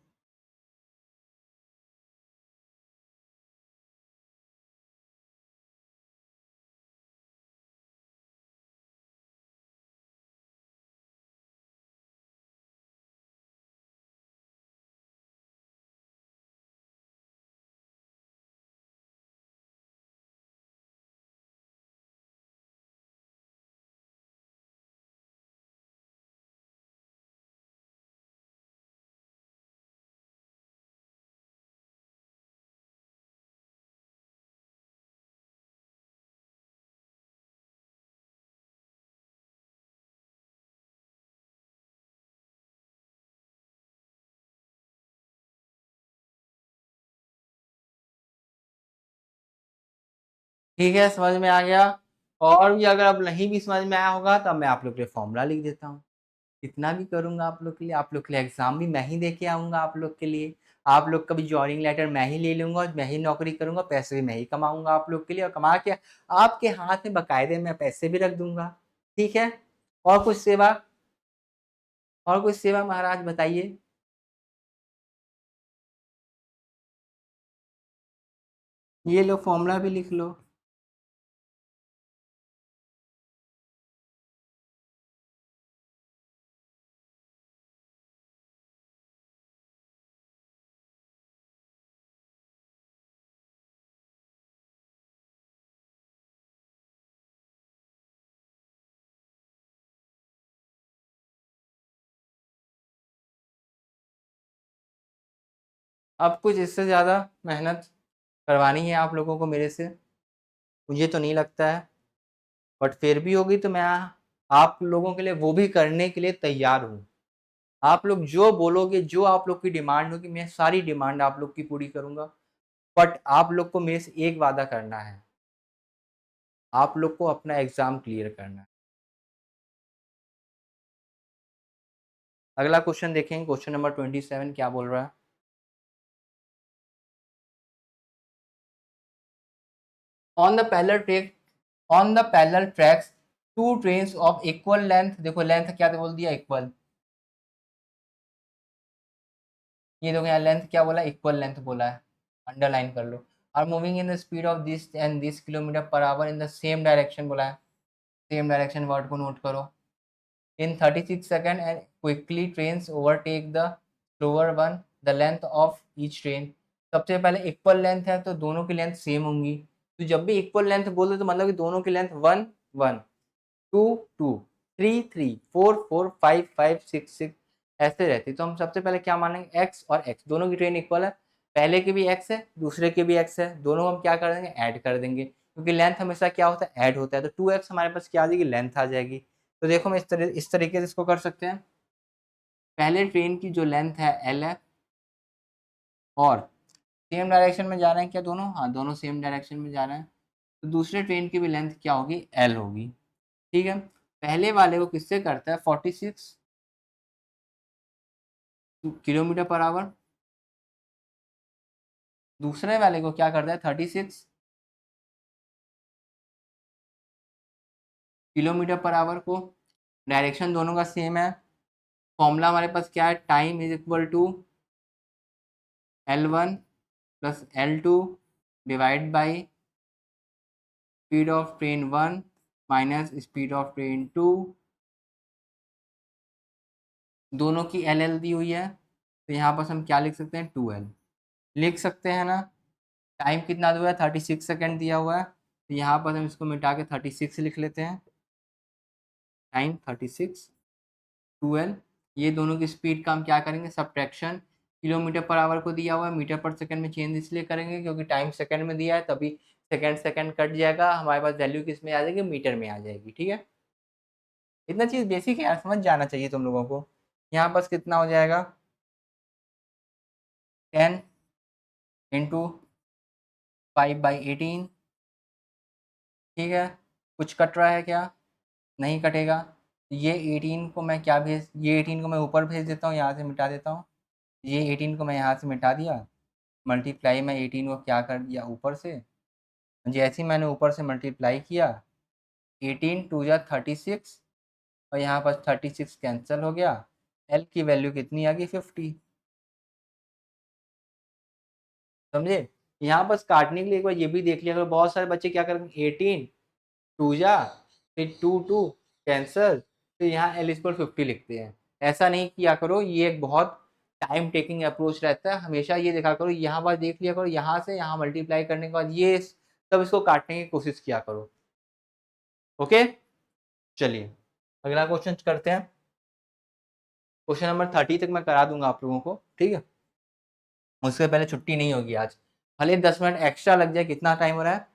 ठीक है, समझ में आ गया। और भी अगर अब नहीं भी समझ में आया होगा तो मैं आप लोग के लिए फॉर्मूला लिख देता हूँ। इतना भी करूँगा आप लोग के लिए, आप लोग के लिए एग्ज़ाम भी मैं ही दे के आऊँगा आप लोग के लिए। आप लोग का भी जॉइनिंग लेटर मैं ही ले लूँगा और मैं ही नौकरी करूँगा, पैसे भी मैं ही कमाऊँगा आप लोग के लिए, और कमा के आपके हाथ में बाकायदे मैं पैसे भी रख दूँगा। ठीक है? और कुछ सेवा? और कुछ सेवा महाराज बताइए? ये लो फॉर्मूला भी लिख लो। अब कुछ इससे ज़्यादा मेहनत करवानी है आप लोगों को मेरे से, मुझे तो नहीं लगता है, बट फिर भी होगी तो मैं आप लोगों के लिए वो भी करने के लिए तैयार हूँ। आप लोग जो बोलोगे, जो आप लोग की डिमांड होगी, मैं सारी डिमांड आप लोग की पूरी करूँगा। बट आप लोग को मेरे से एक वादा करना है, आप लोग को अपना एग्ज़ाम क्लियर करना है। अगला क्वेश्चन देखेंगे, क्वेश्चन नंबर 27 क्या बोल रहा है? On the parallel track, on the parallel tracks two trains of equal length, देखो लेंथ क्या बोल दिया, इक्वल। ये देखो यहाँ लेंथ क्या बोला, इक्वल लेंथ बोला है, अंडरलाइन कर लो। Are moving in the speed of this and this kilometre per hour in the same direction बोला है, सेम डायरेक्शन वर्ड को नोट करो। In 36 seconds and quickly trains overtake the slower one, the length of each train। सबसे पहले equal length है तो दोनों की लेंथ सेम होंगी, तो जब भी इक्वल लेंथ बोलते तो मतलब कि दोनों की लेंथ 1 1 2 2 3 3 4 4 5 5 6 6 ऐसे रहती। तो हम सबसे पहले क्या मानेंगे, x और x दोनों की ट्रेन इक्वल है, पहले के भी x है, दूसरे के भी x है, दोनों हम क्या कर देंगे, ऐड कर देंगे, क्योंकि लेंथ हमेशा क्या होता है, ऐड होता है। तो 2x हमारे पास क्या आ जाएगी, लेंथ आ जाएगी। तो देखो मैं इस तरीके से इसको कर सकते हैं, पहले ट्रेन की जो लेंथ है l है, और सेम डायरेक्शन में जा रहे हैं क्या दोनों, हाँ दोनों सेम डायरेक्शन में जा रहे हैं, तो दूसरे ट्रेन की भी लेंथ क्या होगी, l होगी। ठीक है, पहले वाले को किससे करता है, 46 किलोमीटर पर आवर, दूसरे वाले को क्या करता है, 36 किलोमीटर पर आवर को। डायरेक्शन दोनों का सेम है, फॉर्मूला हमारे पास क्या है, time is equal to L1 plus L2 divide by speed of train 1 minus speed of train 2, दोनों की एल एल दी हुई है, तो यहाँ पर हम क्या लिख सकते हैं, 2L लिख सकते हैं ना। टाइम कितना दिया हुआ है, 36 सेकेंड दिया हुआ है, तो यहाँ पर हम इसको मिटा के 36 लिख लेते हैं, टाइम 36 2L। ये दोनों की स्पीड का हम क्या करेंगे, सब्ट्रैक्शन, किलोमीटर पर आवर को दिया हुआ है, मीटर पर सेकंड में चेंज इसलिए करेंगे क्योंकि टाइम सेकंड में दिया है, तभी सेकंड सेकंड कट जाएगा, हमारे पास वैल्यू किस में आ जाएगी, मीटर में आ जाएगी। ठीक है, इतना चीज़ बेसिक है यार, समझ जाना चाहिए तुम लोगों को। यहाँ पास कितना हो जाएगा, 10 × 5/18। ठीक है, कुछ कट रहा है क्या, नहीं कटेगा। ये 18 को मैं क्या भेज, ये 18 को मैं ऊपर भेज देता हूँ, यहाँ से मिटा देता हूँ, ये 18 को मैं यहाँ से मिटा दिया, मल्टीप्लाई में 18 को क्या कर दिया ऊपर से, जैसे ही मैंने ऊपर से मल्टीप्लाई किया 18 टू जा 36 और यहाँ पर 36 कैंसिल हो गया, एल की वैल्यू कितनी आ गई 50। समझे? यहाँ बस काटने के लिए एक बार ये भी देख लिया, अगर बहुत सारे बच्चे क्या करेंगे 18 टू जा फिर टू कैंसल, फिर यहाँ एल इक्वल 50 लिखते हैं। ऐसा नहीं किया करो, ये एक बहुत टाइम टेकिंग अप्रोच रहता है। हमेशा ये देखा करो, यहाँ पर देख लिया करो, यहाँ से यहाँ मल्टीप्लाई करने के बाद ये तब इसको काटने की कोशिश किया करो। ओके, चलिए अगला क्वेश्चन करते हैं। क्वेश्चन नंबर 30 तक मैं करा दूंगा आप लोगों को, ठीक है? उससे पहले छुट्टी नहीं होगी आज, भले 10 मिनट एक्स्ट्रा लग जाए। कितना टाइम हो रहा है?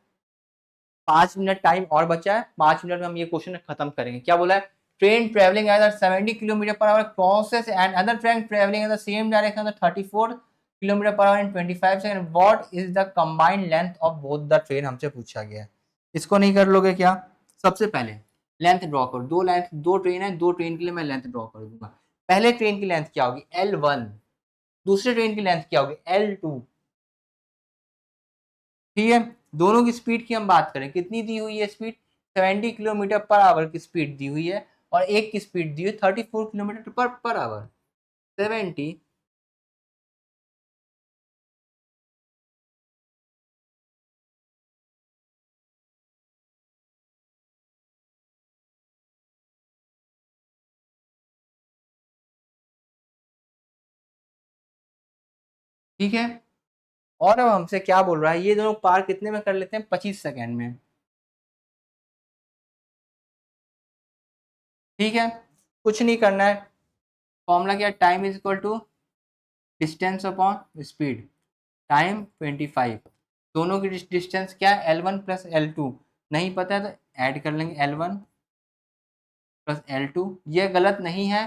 5 मिनट टाइम और बचा है। 5 मिनट में हम ये क्वेश्चन खत्म करेंगे। क्या बोला है? Train travelling at 70 kilometre per our crosses and other train travelling in the same direction 34 kilometre per hour in 25 second. What is the combined length of both the train, हमसे पूछा गया है। इसको नहीं कर लोगे क्या? सबसे पहले लेंथ ड्रॉ करो। दो ट्रेन है, दो ट्रेन के लिए मैं लेंथ ड्रॉ कर दूंगा। पहले ट्रेन की लेंथ क्या होगी? L1। दूसरे ट्रेन की लेंथ क्या होगी? L2। ठीक है, दोनों की स्पीड की हम बात करें, कितनी दी हुई है स्पीड? 70 किलोमीटर पर आवर की स्पीड दी हुई है, और एक की स्पीड दी हुई है 34 किलोमीटर पर आवर। 70, ठीक है। और अब हमसे क्या बोल रहा है, ये दोनों पार कितने में कर लेते हैं? 25 सेकेंड में। ठीक है, कुछ नहीं करना है। फॉर्मूला क्या? Time is equal to distance upon speed. Time 25, दोनों की डिस्टेंस क्या है? L1 plus L2। नहीं पता है तो ऐड कर लेंगे L1 प्लस L2। ये गलत नहीं है,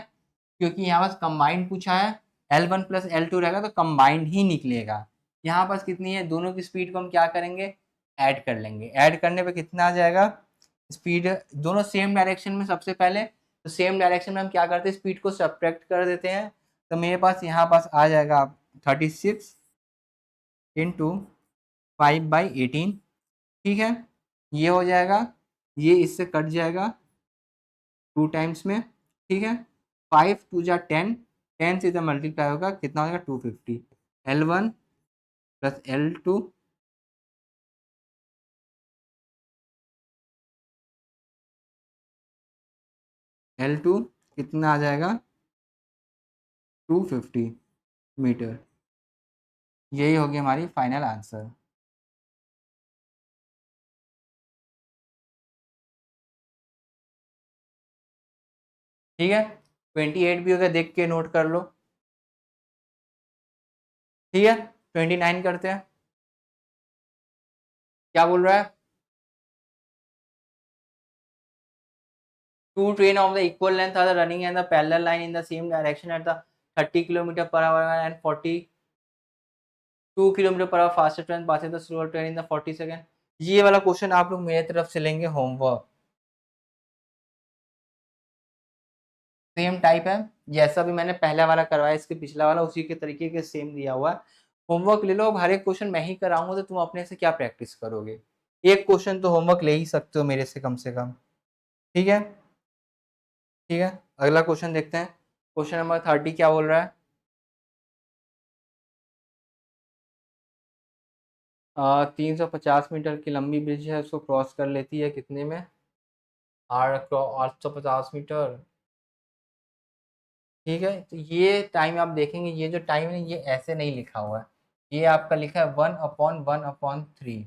क्योंकि यहाँ पास कंबाइंड पूछा है। L1 प्लस L2 रहेगा तो कंबाइंड ही निकलेगा। यहाँ पास कितनी है? दोनों की स्पीड को हम क्या करेंगे? ऐड कर लेंगे। ऐड करने पे कितना आ जाएगा? स्पीड दोनों सेम डायरेक्शन में, सबसे पहले तो सेम डायरेक्शन में हम क्या करते हैं? स्पीड को सब्ट्रैक्ट कर देते हैं। तो मेरे पास यहाँ पास आ जाएगा 36 इंटू 5/18। ठीक है, ये हो जाएगा, ये इससे कट जाएगा 2 टाइम्स में। ठीक है, 5 टू जा 10, 10 से इधर मल्टीप्लाई होगा, कितना हो जाएगा? 250। L1 प्लस L2 L2 कितना आ जाएगा? 250 मीटर। यही होगी हमारी फाइनल आंसर। ठीक है, 28 भी हो गया, देख के नोट कर लो। ठीक है, 29 करते हैं। क्या बोल रहा है? Two train of the equal length are running in the parallel line in the same direction at the 30 kilometer per hour and 42 kilometre per our faster train passes the slower train in the 40 second. ये वाला question आप लोग मेरे तरफ से लेंगे homework. Same type है, जैसा भी मैंने पहला वाला करवाया, इसके पिछला वाला उसी के तरीके के सेम दिया हुआ है। होमवर्क ले लो। अब हर एक क्वेश्चन मैं ही कराऊंगा तो तुम अपने से क्या प्रैक्टिस करोगे? एक क्वेश्चन तो होमवर्क ले ही सकते हो मेरे से कम से कम। ठीक है, ठीक है, अगला क्वेश्चन देखते हैं। क्वेश्चन नंबर 30 क्या बोल रहा है? 350 मीटर की लंबी ब्रिज है, उसको क्रॉस कर लेती है कितने में? 850 मीटर। ठीक है, तो ये टाइम आप देखेंगे, ये जो टाइम है ये ऐसे नहीं लिखा हुआ है, ये आपका लिखा है 1/1/3।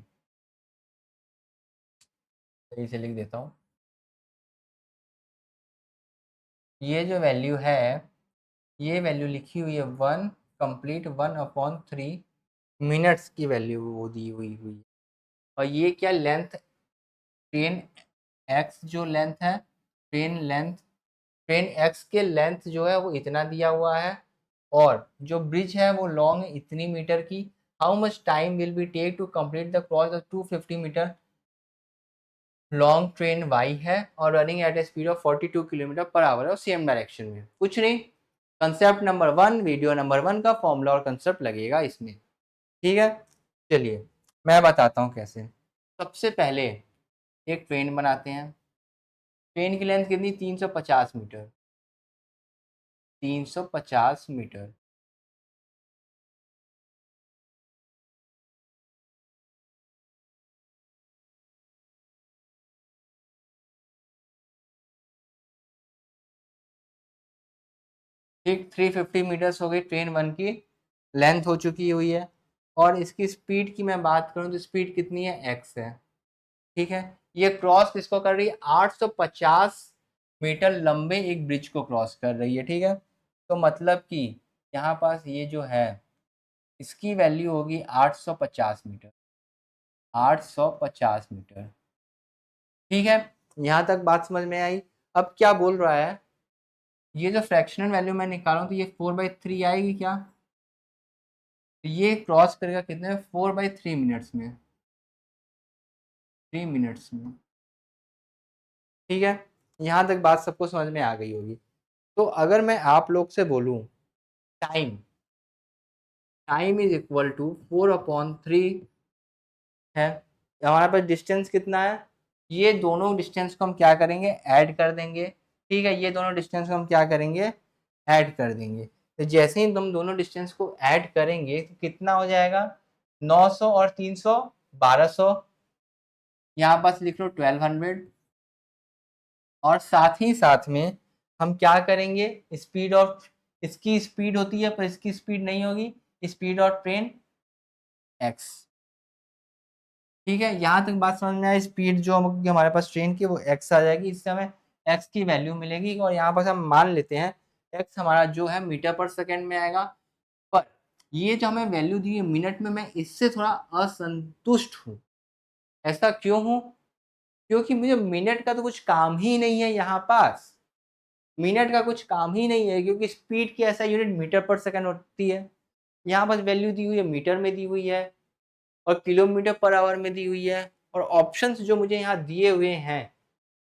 सही से लिख देता हूँ। ये जो वैल्यू है, ये वैल्यू लिखी हुई है 1 मिनट्स की वैल्यू वो दी हुई है। और ये क्या लेंथ? ट्रेन एक्स जो लेंथ है, ट्रेन एक्स के लेंथ जो है वो इतना दिया हुआ है, और जो ब्रिज है वो लॉन्ग है इतनी मीटर की। How much time will be take to complete the cross the 250 metre long train Y है और running at a speed of 42 kilometre per hour है और सेम डायरेक्शन में। कुछ नहीं, कंसेप्ट नंबर 1, वीडियो नंबर 1 का फॉर्मूला और कंसेप्ट लगेगा इसमें। ठीक है, चलिए मैं बताता हूँ कैसे। सबसे पहले एक ट्रेन बनाते हैं। ट्रेन की लेंथ कितनी? 350 मीटर। 350 मीटर। ठीक, 350 मीटर्स हो गई ट्रेन 1 की लेंथ हो चुकी हुई है। और इसकी स्पीड की मैं बात करूं तो स्पीड कितनी है? एक्स है। ठीक है, ये क्रॉस किसको कर रही है? 850 मीटर लंबे एक ब्रिज को क्रॉस कर रही है। ठीक है, तो मतलब कि यहाँ पास ये जो है इसकी वैल्यू होगी 850 मीटर। 850 मीटर। ठीक है, यहाँ तक बात समझ में आई। अब क्या बोल रहा है, ये जो फ्रैक्शनल वैल्यू मैं निकालूं तो ये 4/3 आएगी क्या? तो ये क्रॉस करेगा कितने में? 4/3 मिनट्स में। 3 मिनट्स में। ठीक है, यहाँ तक बात सबको समझ में आ गई होगी। तो अगर मैं आप लोग से बोलूं time, time is equal to 4/3 है। हमारे पास डिस्टेंस कितना है? ये दोनों डिस्टेंस को हम क्या करेंगे? ऐड कर देंगे। ठीक है, ये दोनों डिस्टेंस को हम क्या करेंगे? ऐड कर देंगे। तो जैसे ही तुम दोनों डिस्टेंस को ऐड करेंगे तो कितना हो जाएगा? 900 और 300 1200। यहाँ पास लिख लो 1200। और साथ ही साथ में हम क्या करेंगे? स्पीड ऑफ, इसकी स्पीड होती है पर इसकी स्पीड नहीं होगी, स्पीड ऑफ ट्रेन एक्स। ठीक है, यहाँ तक बात समझ में आए। स्पीड जो हमारे पास ट्रेन की वो एक्स आ जाएगी, इससे हमें एक्स की वैल्यू मिलेगी। और यहाँ पर हम मान लेते हैं एक्स हमारा जो है मीटर पर सेकेंड में आएगा। पर ये जो हमें वैल्यू दी है मिनट में, मैं इससे थोड़ा असंतुष्ट हूँ। ऐसा क्यों हूँ? क्योंकि मुझे मिनट का तो कुछ काम ही नहीं है यहाँ पास। मिनट का कुछ काम ही नहीं है, क्योंकि स्पीड की ऐसा यूनिट मीटर पर सेकेंड होती है। यहाँ पर वैल्यू दी हुई है मीटर में दी हुई है और किलोमीटर पर आवर में दी हुई है। और ऑप्शंस जो मुझे यहाँ दिए हुए हैं,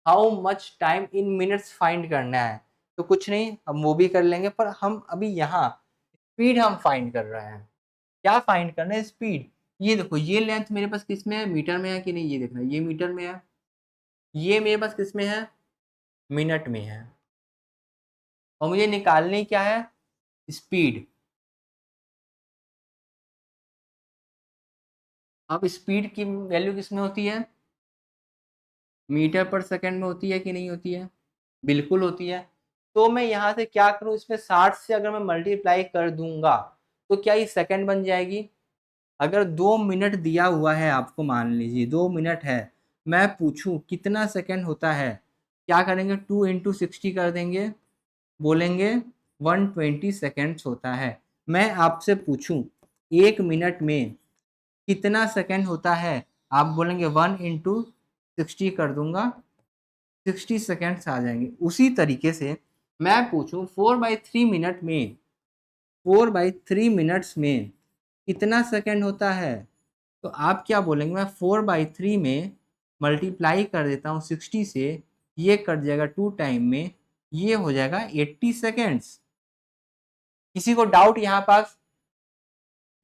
how much time in minutes find करना है। तो कुछ नहीं, हम वो भी कर लेंगे, पर हम अभी यहाँ स्पीड हम फाइंड कर रहे हैं। क्या फाइंड करना है? स्पीड। ये देखो, ये लेंथ मेरे पास किस में है? मीटर में है कि नहीं, ये देखना, ये मीटर में है। ये मेरे पास किस में है? मिनट में है। और मुझे निकालनी क्या है? स्पीड। अब स्पीड की वैल्यू किस में होती है? मीटर पर सेकंड में होती है कि नहीं होती है? बिल्कुल होती है। तो मैं यहाँ से क्या करूँ, इसमें 60 से अगर मैं मल्टीप्लाई कर दूंगा तो क्या ये सेकंड बन जाएगी? अगर 2 मिनट दिया हुआ है आपको, मान लीजिए 2 मिनट है, मैं पूछूं कितना सेकंड होता है, क्या करेंगे? 2 × 60 कर देंगे, बोलेंगे 120 सेकेंड्स होता है। मैं आपसे पूछूं 1 मिनट में कितना सेकंड होता है, आप बोलेंगे 1 × 60 कर दूंगा, 60 सेकेंड्स आ जाएंगे। उसी तरीके से मैं पूछूं 4/3 मिनट में, 4/3 मिनट्स में कितना सेकंड होता है, तो आप क्या बोलेंगे? मैं 4/3 में मल्टीप्लाई कर देता हूँ 60 से, ये कट जाएगा 2 टाइम में, ये हो जाएगा 80 सेकेंड्स। किसी को डाउट यहाँ पास?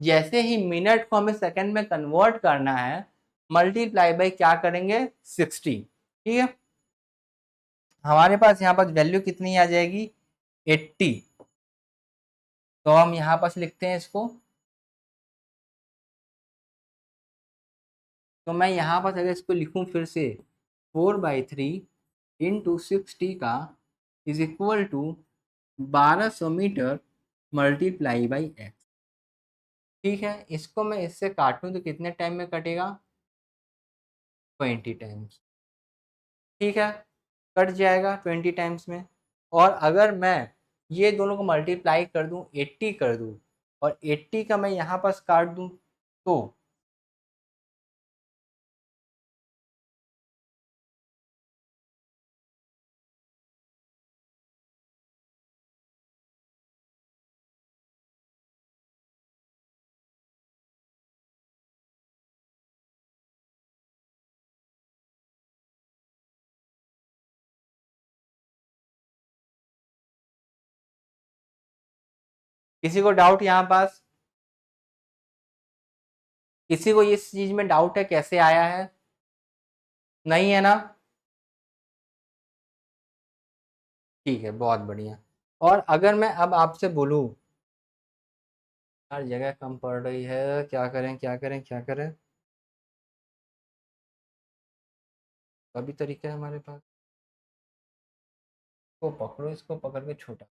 जैसे ही मिनट को हमें सेकंड में कन्वर्ट करना है, मल्टीप्लाई बाई क्या करेंगे? 60। ठीक है, हमारे पास यहाँ पर वैल्यू कितनी आ जाएगी? 80। तो हम यहाँ पास लिखते हैं इसको। तो मैं यहाँ पर अगर इसको लिखूं फिर से, 4/3 × 60 का is equal to 1200 metre multiply by X. ठीक है, इसको मैं इससे काटूं तो कितने टाइम में कटेगा? 20 टाइम्स। ठीक है, कट जाएगा 20 टाइम्स में। और अगर मैं ये दोनों को मल्टीप्लाई कर दूं, 80 कर दूं, और 80 का मैं यहाँ पास काट दूं, तो किसी को डाउट यहाँ पास? किसी को इस चीज में डाउट है कैसे आया है? नहीं है ना? ठीक है, बहुत बढ़िया। और अगर मैं अब आपसे बोलूं, हर जगह कम पड़ रही है, क्या करें क्या करें क्या करें? अभी तरीका है हमारे पास। इसको पकड़ो, इसको पकड़ के छोटा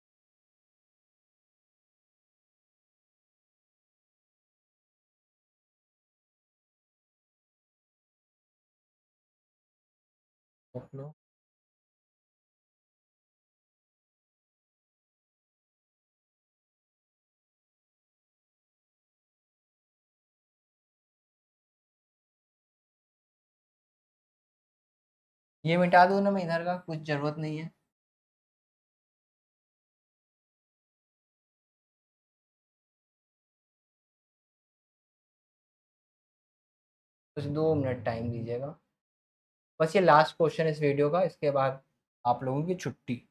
पकड़ो। ये मिटा दूं ना मैं इधर का, कुछ जरूरत नहीं है। कुछ 2 मिनट टाइम दीजिएगा। बस ये लास्ट क्वेश्चन इस वीडियो का, इसके बाद आप लोगों की छुट्टी।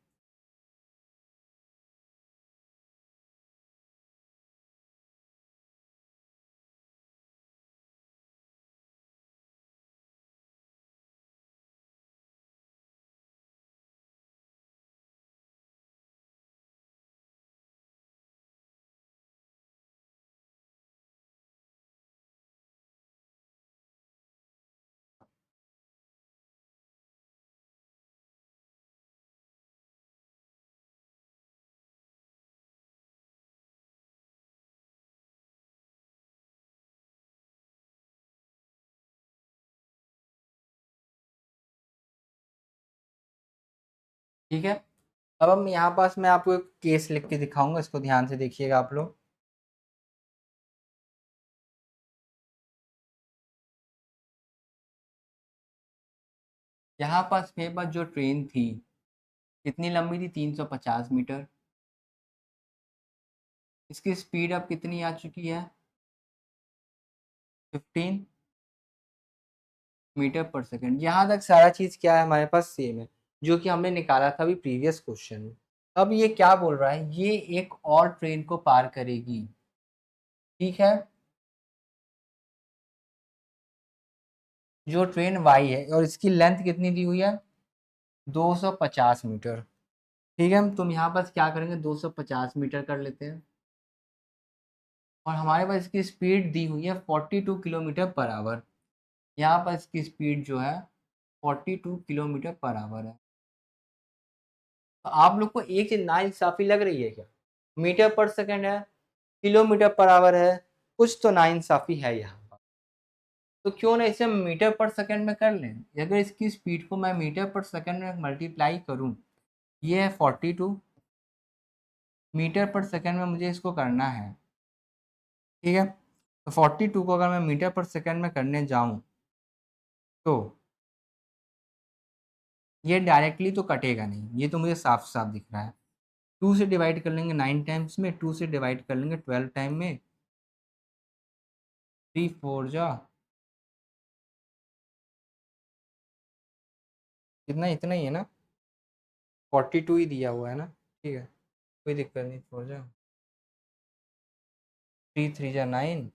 ठीक है, अब हम यहाँ पास मैं आपको एक केस लिख के दिखाऊंगा, इसको ध्यान से देखिएगा आप लोग। यहाँ पास मेरे पास जो ट्रेन थी कितनी लंबी थी? 350 मीटर। इसकी स्पीड अब कितनी आ चुकी है? 15 मीटर पर सेकेंड। यहाँ तक सारा चीज़ क्या है हमारे पास? सेम है, जो कि हमने निकाला था अभी प्रीवियस क्वेश्चन में। अब ये क्या बोल रहा है? ये एक और ट्रेन को पार करेगी, ठीक है, जो ट्रेन वाई है, और इसकी लेंथ कितनी दी हुई है? 250 मीटर। ठीक है, तुम यहाँ पास क्या करेंगे? 250 मीटर कर लेते हैं। और हमारे पास इसकी स्पीड दी हुई है 42 किलोमीटर पर आवर। यहाँ पर इसकी स्पीड जो है 42 किलोमीटर पर आवर है। तो आप लोग को एक चीज नाइंसाफी लग रही है क्या? मीटर पर सेकंड है, किलोमीटर पर आवर है, कुछ तो नाइंसाफी है यहाँ पर। तो क्यों ना इसे हम मीटर पर सेकंड में कर लें? अगर इसकी स्पीड को मैं मीटर पर सेकंड में मल्टीप्लाई करूँ, ये है 42 मीटर पर सेकंड में मुझे इसको करना है, ठीक है। तो 42 को अगर मैं मीटर पर सेकंड में करने जाऊँ तो ये डायरेक्टली तो कटेगा नहीं, ये तो मुझे साफ साफ दिख रहा है। 2 से डिवाइड कर लेंगे 9 टाइम्स में, 2 से डिवाइड कर लेंगे 12 टाइम में, 3 4 जा कितना, इतना ही है ना? 42 ही दिया हुआ है ना? ठीक है, कोई दिक्कत नहीं, 4 जा 3 3 जा 9।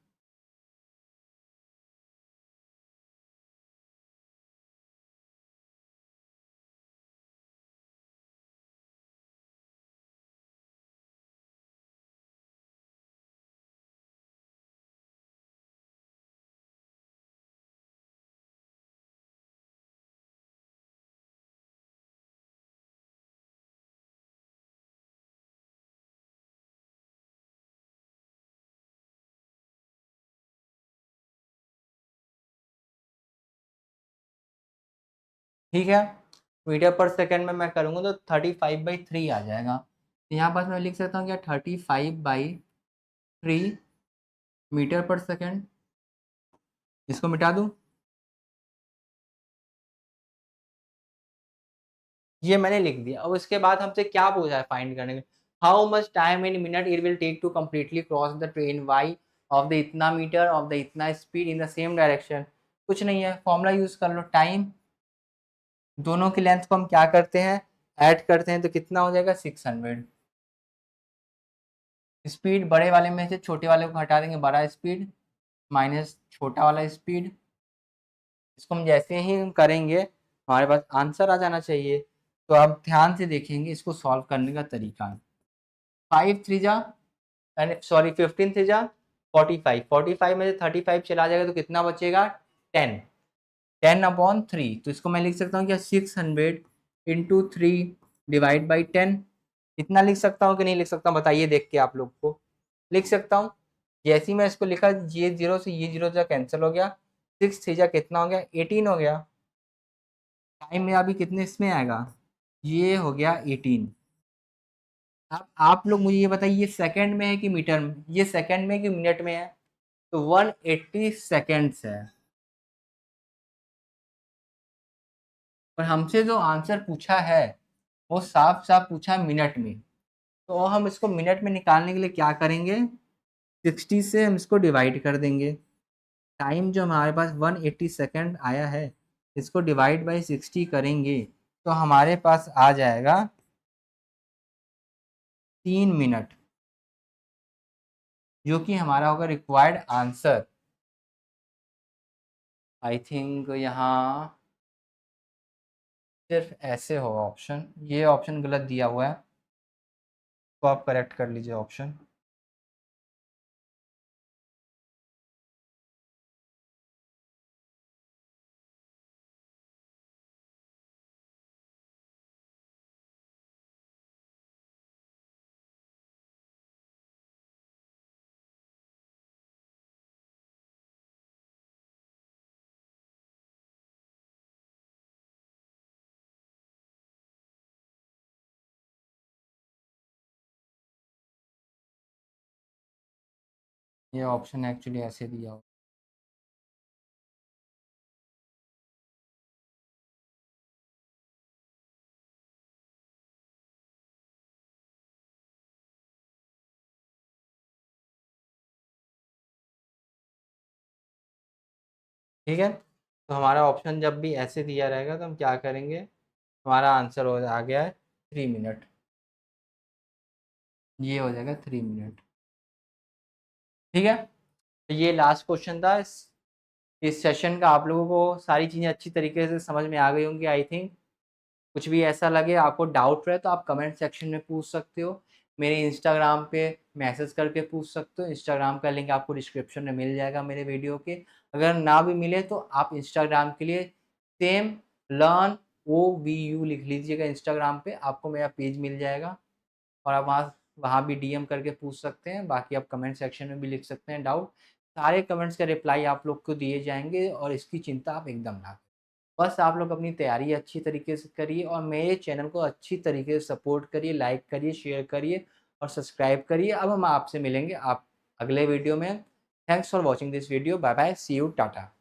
ठीक है, मीटर पर सेकंड में मैं करूँगा तो 35/3 आ जाएगा। तो यहाँ पास मैं लिख सकता हूँ क्या? 35/3 मीटर पर सेकंड। इसको मिटा दूँ? ये मैंने लिख दिया। अब इसके बाद हमसे क्या पूछा है फाइंड करने के? How much time in minute it will take to completely cross the train Y of the इतना मीटर ऑफ द इतना speed in the same direction. कुछ नहीं है, फॉर्मूला यूज कर लो। टाइम, दोनों की लेंथ को हम क्या करते हैं? ऐड करते हैं, तो कितना हो जाएगा? 600। स्पीड बड़े वाले में से छोटे वाले को हटा देंगे, बड़ा स्पीड माइनस छोटा वाला स्पीड। इसको हम जैसे ही हम करेंगे हमारे पास आंसर आ जाना चाहिए। तो अब ध्यान से देखेंगे इसको सॉल्व करने का तरीका। 5 3 जा सॉरी 15 से जा 45, 45 में से 35 चला जाएगा तो कितना बचेगा 10, 10/3। तो इसको मैं लिख सकता हूँ क्या 600 इंटू 3 डिवाइड बाई 10। इतना लिख सकता हूँ कि नहीं लिख सकता हूँ बताइए देख के आप लोग को। लिख सकता हूँ। जैसे ही मैं इसको लिखा ये 0 से ये 0 जा कैंसिल हो गया, 6 3 जा कितना हो गया 18 हो गया। टाइम में अभी कितने इसमें आएगा, ये हो गया 18। अब आप लोग मुझे ये बताइए ये सेकंड में है कि मीटर में, ये सेकंड में कि मिनट में है। तो 180 सेकेंड्स है। और हमसे जो आंसर पूछा है वो साफ साफ पूछा मिनट में। तो हम इसको मिनट में निकालने के लिए क्या करेंगे, 60 से हम इसको डिवाइड कर देंगे। टाइम जो हमारे पास 180 सेकेंड आया है इसको डिवाइड बाई 60 करेंगे तो हमारे पास आ जाएगा 3 मिनट, जो कि हमारा होगा रिक्वायर्ड आंसर। आई थिंक यहाँ सिर्फ ऐसे होगा ऑप्शन, ये ऑप्शन गलत दिया हुआ है तो आप करेक्ट कर लीजिए ऑप्शन। ये ऑप्शन एक्चुअली ऐसे दिया हुआ। ठीक है, तो हमारा ऑप्शन जब भी ऐसे दिया रहेगा तो हम क्या करेंगे, हमारा आंसर हो आ गया है 3 मिनट। ये हो जाएगा 3 मिनट। ठीक है, तो ये लास्ट क्वेश्चन था इस सेशन का। आप लोगों को सारी चीज़ें अच्छी तरीके से समझ में आ गई होंगी आई थिंक। कुछ भी ऐसा लगे आपको डाउट रहे तो आप कमेंट सेक्शन में पूछ सकते हो, मेरे इंस्टाग्राम पे मैसेज करके पूछ सकते हो। इंस्टाग्राम का लिंक आपको डिस्क्रिप्शन में मिल जाएगा मेरे वीडियो के। अगर ना भी मिले तो आप इंस्टाग्राम के लिए सेम लर्न OVU लिख लीजिएगा, इंस्टाग्राम पे आपको मेरा पेज मिल जाएगा और आप वहाँ वहाँ भी DM करके पूछ सकते हैं। बाकी आप कमेंट सेक्शन में भी लिख सकते हैं डाउट, सारे कमेंट्स का रिप्लाई आप लोग को दिए जाएंगे और इसकी चिंता आप एकदम ना करें। बस आप लोग अपनी तैयारी अच्छी तरीके से करिए और मेरे चैनल को अच्छी तरीके से सपोर्ट करिए, लाइक करिए, शेयर करिए और सब्सक्राइब करिए। अब हम आपसे मिलेंगे आप अगले वीडियो में। Thanks for watching this video, bye bye, see you, Tata.